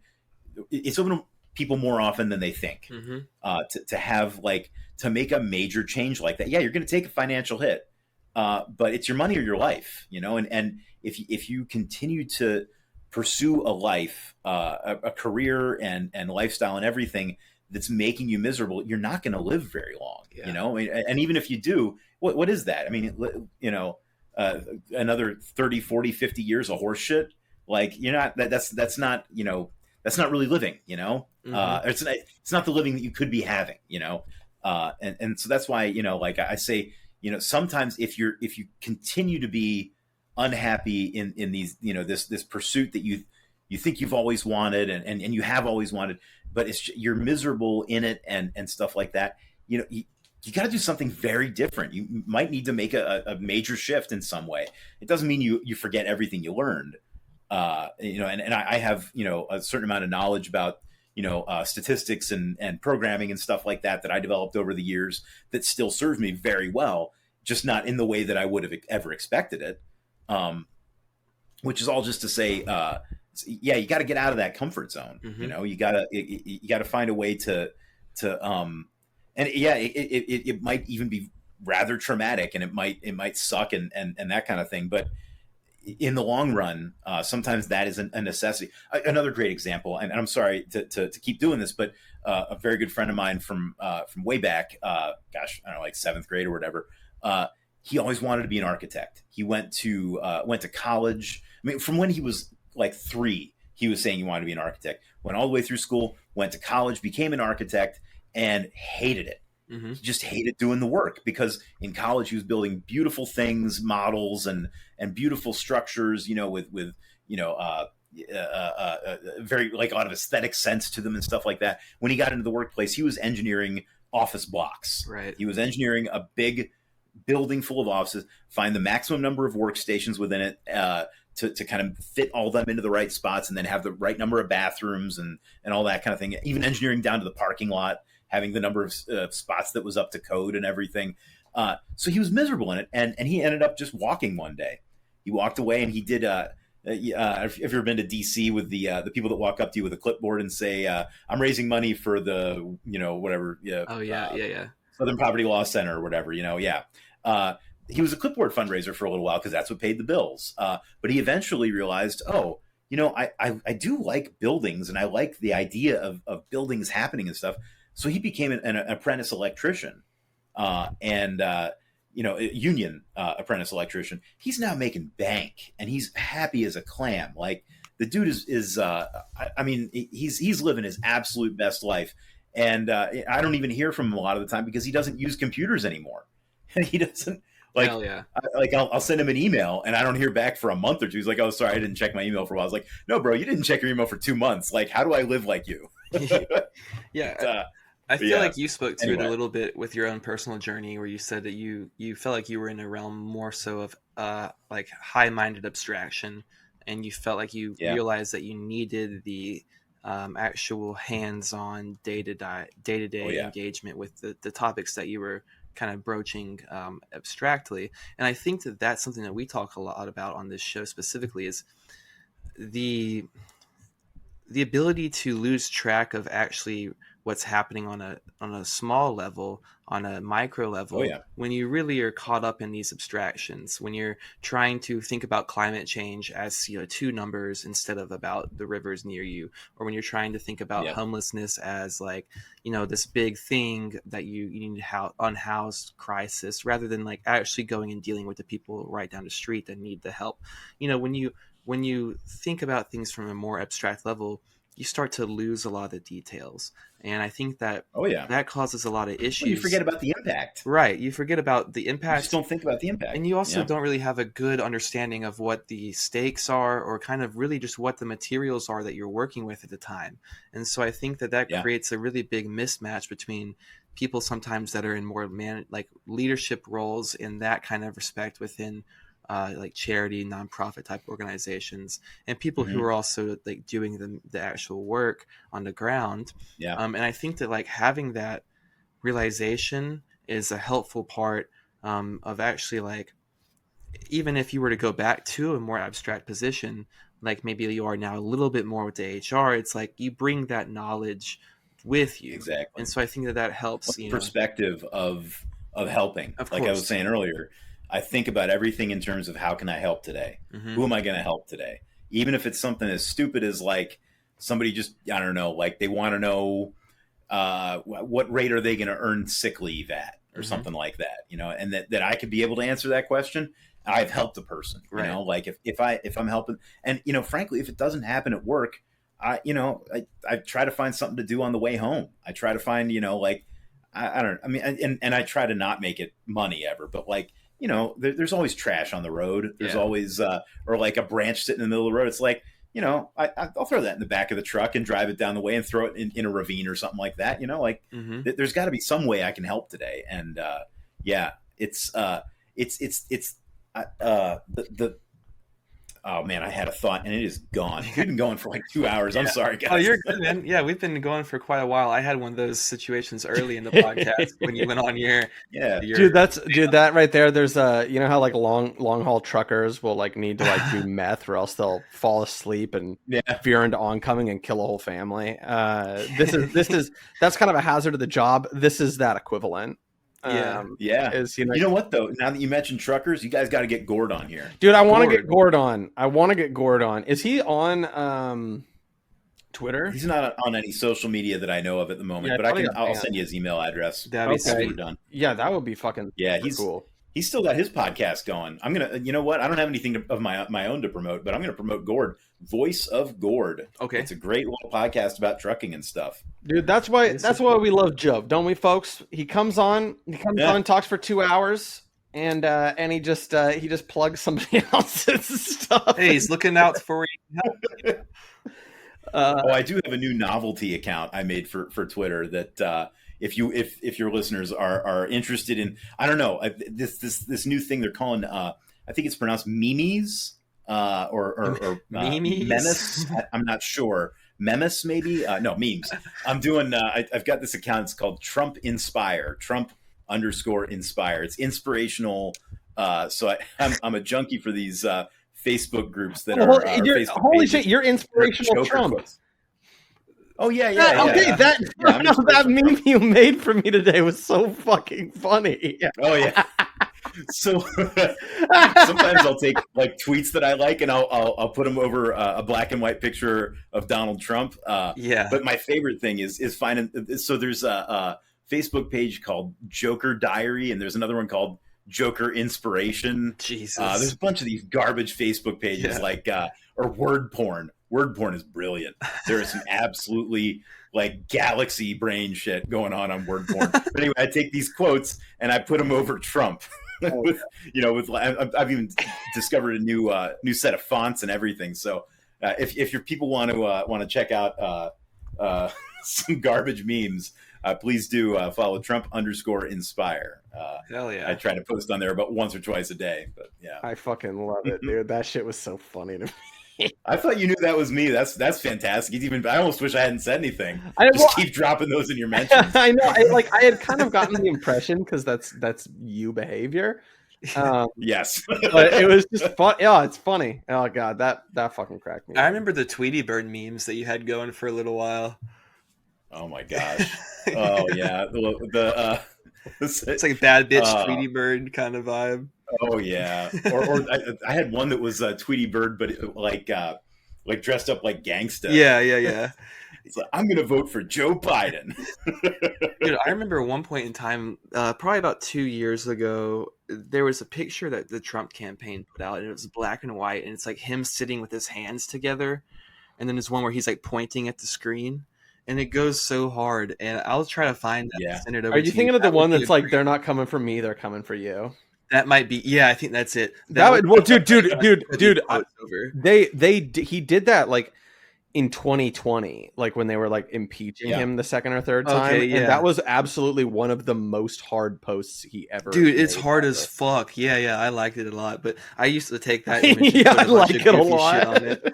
It's open to people more often than they think, to have to make a major change like that. Yeah, you're going to take a financial hit, but it's your money or your life, and if you continue to pursue a life, a career and lifestyle and everything that's making you miserable, you're not going to live very long, and even if you do, what is that? I mean, another 30, 40, 50 years of horse shit. Like, you're not, that's not, that's not really living, it's not the living that you could be having, and so that's why, like I say, sometimes if you continue to be unhappy in these, this pursuit that you think you've always wanted and you have always wanted, but you're miserable in it and stuff like that, you got to do something very different. You might need to make a major shift in some way. It doesn't mean you forget everything you learned. And I have, a certain amount of knowledge about, statistics and programming and stuff like that I developed over the years that still serves me very well, just not in the way that I would have ever expected it. Which is all just to say, yeah, you got to get out of that comfort zone. You gotta find a way to and yeah, it might even be rather traumatic, and it might suck and that kind of thing. But in the long run, sometimes that is a necessity. Another great example, and I'm sorry to keep doing this, but a very good friend of mine from way back, I don't know, like 7th grade or whatever. He always wanted to be an architect. He went to college. I mean, from when he was like 3, he was saying he wanted to be an architect. Went all the way through school, went to college, became an architect, and hated it. He just hated doing the work, because in college he was building beautiful things, models and beautiful structures, with very, like, a lot of aesthetic sense to them and stuff like that. When he got into the workplace, he was engineering office blocks. Right. He was engineering a big building full of offices, find the maximum number of workstations within it, to kind of fit all of them into the right spots, and then have the right number of bathrooms and all that kind of thing. Even engineering down to the parking lot, having the number of spots that was up to code and everything. So he was miserable in it, and he ended up just walking one day. He walked away, and he did. If you've ever been to DC with the people that walk up to you with a clipboard and say, "I'm raising money for the whatever." Oh yeah. Southern Poverty Law Center or whatever. He was a clipboard fundraiser for a little while because that's what paid the bills. But he eventually realized, I do like buildings, and I like the idea of buildings happening and stuff. So he became an apprentice electrician, and a union apprentice electrician. He's now making bank, and he's happy as a clam. Like, the dude is he's living his absolute best life. And I don't even hear from him a lot of the time because he doesn't use computers anymore. He doesn't. Like, hell yeah. I'll send him an email and I don't hear back for a month or two. He's like, "Oh, sorry, I didn't check my email for a while." I was like, "No, bro, you didn't check your email for 2 months. Like, how do I live like you?" Yeah. I feel like you spoke to it a little bit with your own personal journey, where you said that you felt like you were in a realm more so of like high-minded abstraction, and you felt like you realized that you needed the actual hands-on day-to-day engagement with the topics that you were kind of broaching abstractly. And I think that that's something that we talk a lot about on this show specifically, is the ability to lose track of actually what's happening on a small level, on a micro level, when you really are caught up in these abstractions, when you're trying to think about climate change as 2 numbers instead of about the rivers near you, or when you're trying to think about homelessness as like this big thing that you need to unhoused crisis, rather than like actually going and dealing with the people right down the street that need the help. When you think about things from a more abstract level, you start to lose a lot of the details. And I think that that causes a lot of issues. Well, you forget about the impact. Right. You forget about the impact. You just don't think about the impact. And you also don't really have a good understanding of what the stakes are, or kind of really just what the materials are that you're working with at the time. And so I think that creates a really big mismatch between people sometimes that are in more like leadership roles in that kind of respect within like charity, nonprofit type organizations, and people who are also like doing the actual work on the ground. And I think that like having that realization is a helpful part of actually, like, even if you were to go back to a more abstract position, like maybe you are now a little bit more with the HR, it's like you bring that knowledge with you. Exactly. And so I think that helps. Perspective of helping. Of like I was saying earlier, I think about everything in terms of how can I help today? Who am I going to help today? Even if it's something as stupid as like somebody just, I don't know, like they want to know what rate are they going to earn sick leave at or something like that, and that I could be able to answer that question. I've helped a person, like if I'm helping, and frankly, if it doesn't happen at work, I try to find something to do on the way home. I try to find, and I try to not make it money ever, but like, there's always trash on the road. There's always, or like a branch sitting in the middle of the road. It's like, I'll throw that in the back of the truck and drive it down the way and throw it in a ravine or something like that. There's got to be some way I can help today. And oh man, I had a thought and it is gone. We've been going for like 2 hours. I'm sorry, guys. Oh, you're good, man. Yeah, we've been going for quite a while. I had one of those situations early in the podcast when you went on your that right there. There's how like long haul truckers will like need to like do meth or else they'll fall asleep and veer into oncoming and kill a whole family. That's kind of a hazard of the job. This is that equivalent. You know what though? Now that you mentioned truckers, you guys got to get Gord on here, dude. I want to get Gord on. Is he on Twitter? He's not on any social media that I know of at the moment, but I'll send you his email address. That'd be sweet. Done. Yeah, that would be fucking he's cool. He's still got his podcast going. I'm gonna, you know what? I don't have anything of my own to promote, but I'm gonna promote Gord, Voice of Gord. Okay, it's a great little podcast about trucking and stuff. Dude, that's why we love Joe, don't we, folks? He comes on, talks for 2 hours, and he just plugs somebody else's stuff. Hey, he's looking out for you. I do have a new novelty account I made for Twitter that. If your listeners are interested in, I don't know, this new thing they're calling, I think it's pronounced memes, or memes? memes. I'm not sure. Memes maybe? No, memes. I'm doing. I've got this account. It's called Trump Inspire. Trump_Inspire. It's inspirational. So I'm a junkie for these Facebook groups that are. Holy shit! You're inspirational Trump. Quotes. Oh yeah. Okay, that meme you made for me today was so fucking funny. Oh yeah. So sometimes I'll take like tweets that I like and I'll put them over a black and white picture of Donald Trump. But my favorite thing is finding. So there's a Facebook page called Joker Diary and there's another one called Joker Inspiration. Jesus. There's a bunch of these garbage Facebook pages or word porn. Word porn is brilliant. There is some absolutely like galaxy brain shit going on word porn. But anyway, I take these quotes and I put them over Trump. I've even discovered a new set of fonts and everything. So if your people want to check out some garbage memes, please do follow Trump_Inspire. Hell yeah! I try to post on there about once or twice a day. But yeah, I fucking love it, dude. That shit was so funny to me. I thought you knew that was me. That's fantastic. I almost wish I hadn't said anything. Keep dropping those in your mentions. I know. I had kind of gotten the impression because that's you behavior. Yes, but it was just fun. Yeah, it's funny. Oh god, that fucking cracked me. I remember the Tweety Bird memes that you had going for a little while. Oh my gosh. Oh yeah. It's like a bad bitch Tweety Bird kind of vibe. Oh yeah, or I had one that was Tweety Bird, but like dressed up like gangsta. Yeah. It's like, I'm gonna vote for Joe Biden. Dude, I remember at one point in time, probably about 2 years ago, there was a picture that the Trump campaign put out, and it was black and white, and it's like him sitting with his hands together, and then there's one where he's like pointing at the screen, and it goes so hard. And I'll try to find that. Yeah. Send it over Are you to thinking of the That one would be that's a like great- they're not coming for me, they're coming for you? That might be. Yeah, I think that's it. That would, well, dude, Over. he did that like in 2020, like when they were like impeaching him the second or third time, and that was absolutely one of the most hard posts he ever. Dude, it's hard as fuck. Yeah, I liked it a lot, but I used to take that image and put I a bunch like of it a goofy lot. shit on it.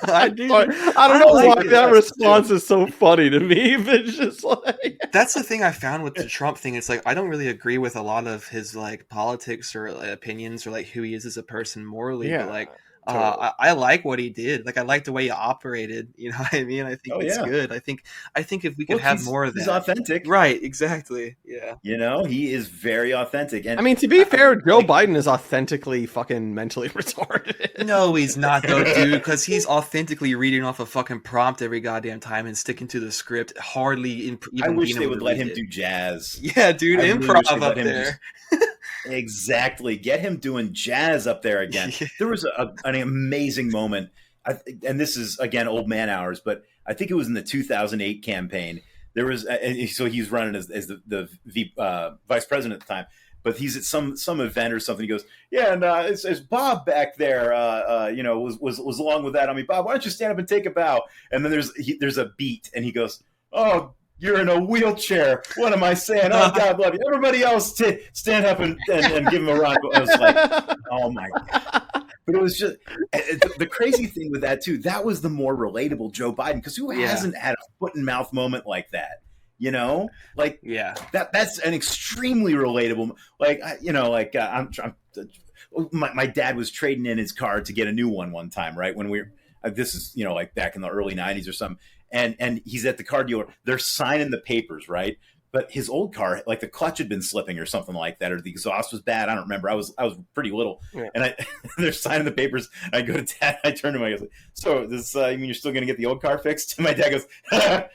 I don't know why that response is so funny to me, but it's just like that's the thing I found with the Trump thing. It's like I don't really agree with a lot of his like politics or opinions or like who he is as a person morally, but like totally. I like what he did. Like I like the way he operated. You know what I mean? I think it's good. I think if we could have more of that, he's authentic, right? Exactly. Yeah. You know, he is very authentic. And I mean, to be fair, Joe Biden is authentically fucking mentally retarded. No, he's not though, dude. Because he's authentically reading off a fucking prompt every goddamn time and sticking to the script. Hardly even. I wish they would let him do jazz. Yeah, dude, improv up there. Exactly. Get him doing jazz up there again. There was an amazing moment, and this is, again, old man hours, but I think it was in the 2008 campaign. There was so he's running as the vice president at the time, but he's at some event or something. He goes, yeah, and it's Bob back there, was along with that. I mean, Bob, why don't you stand up and take a bow? And then there's a beat, and he goes, oh, you're in a wheelchair. What am I saying? Oh, God love you. Everybody else stand up and give him a round. I was like, oh, my God. But it was just the crazy thing with that, too. That was the more relatable Joe Biden, because who hasn't had a foot and mouth moment like that? You know, like that's an extremely relatable. Like, my dad was trading in his car to get a new one time, right? When this is, like back in the early 90s or something. And he's at the car dealer. They're signing the papers, right? But his old car, like the clutch had been slipping or something like that, or the exhaust was bad. I don't remember. I was pretty little, and they're signing the papers. I go to Dad. I turn to him. I go, "So this? You mean you're still going to get the old car fixed?" And my dad goes, I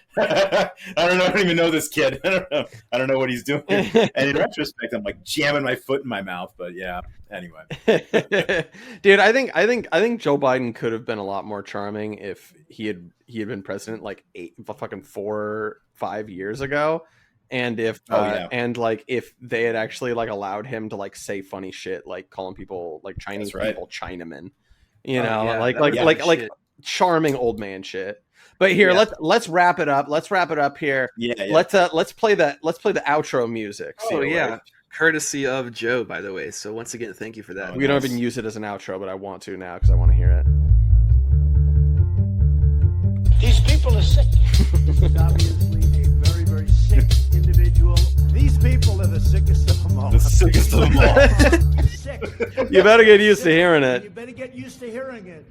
don't even know this kid. I don't know what he's doing. And in retrospect, I'm like jamming my foot in my mouth. But yeah, anyway, dude, I think Joe Biden could have been a lot more charming if he had been president like 4 or 5 years ago. And if if they had actually like allowed him to like say funny shit, like calling people like Chinese people Chinamen, like charming old man shit. But here, let's wrap it up. Let's wrap it up here. Yeah. Let's play the outro music. Courtesy of Joe, by the way. So once again, thank you for that. We don't even use it as an outro, but I want to now because I want to hear it. These people are sick. Obviously, a very, very sick individual. These people are the sickest of them all. The sickest of them all. Sick. You better get used to hearing it. You better get used to hearing it.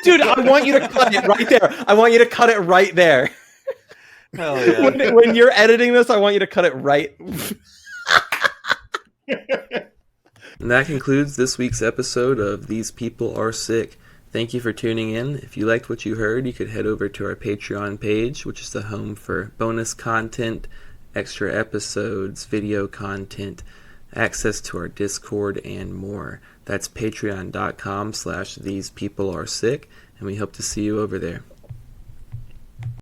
Dude, I want you to cut it right there. I want you to cut it right there. Hell yeah. When you're editing this, I want you to cut it right. And that concludes this week's episode of These People Are Sick. Thank you for tuning in. If you liked what you heard, you could head over to our Patreon page, which is the home for bonus content, extra episodes, video content, access to our Discord, and more. That's patreon.com/thesepeoplearesick, and we hope to see you over there.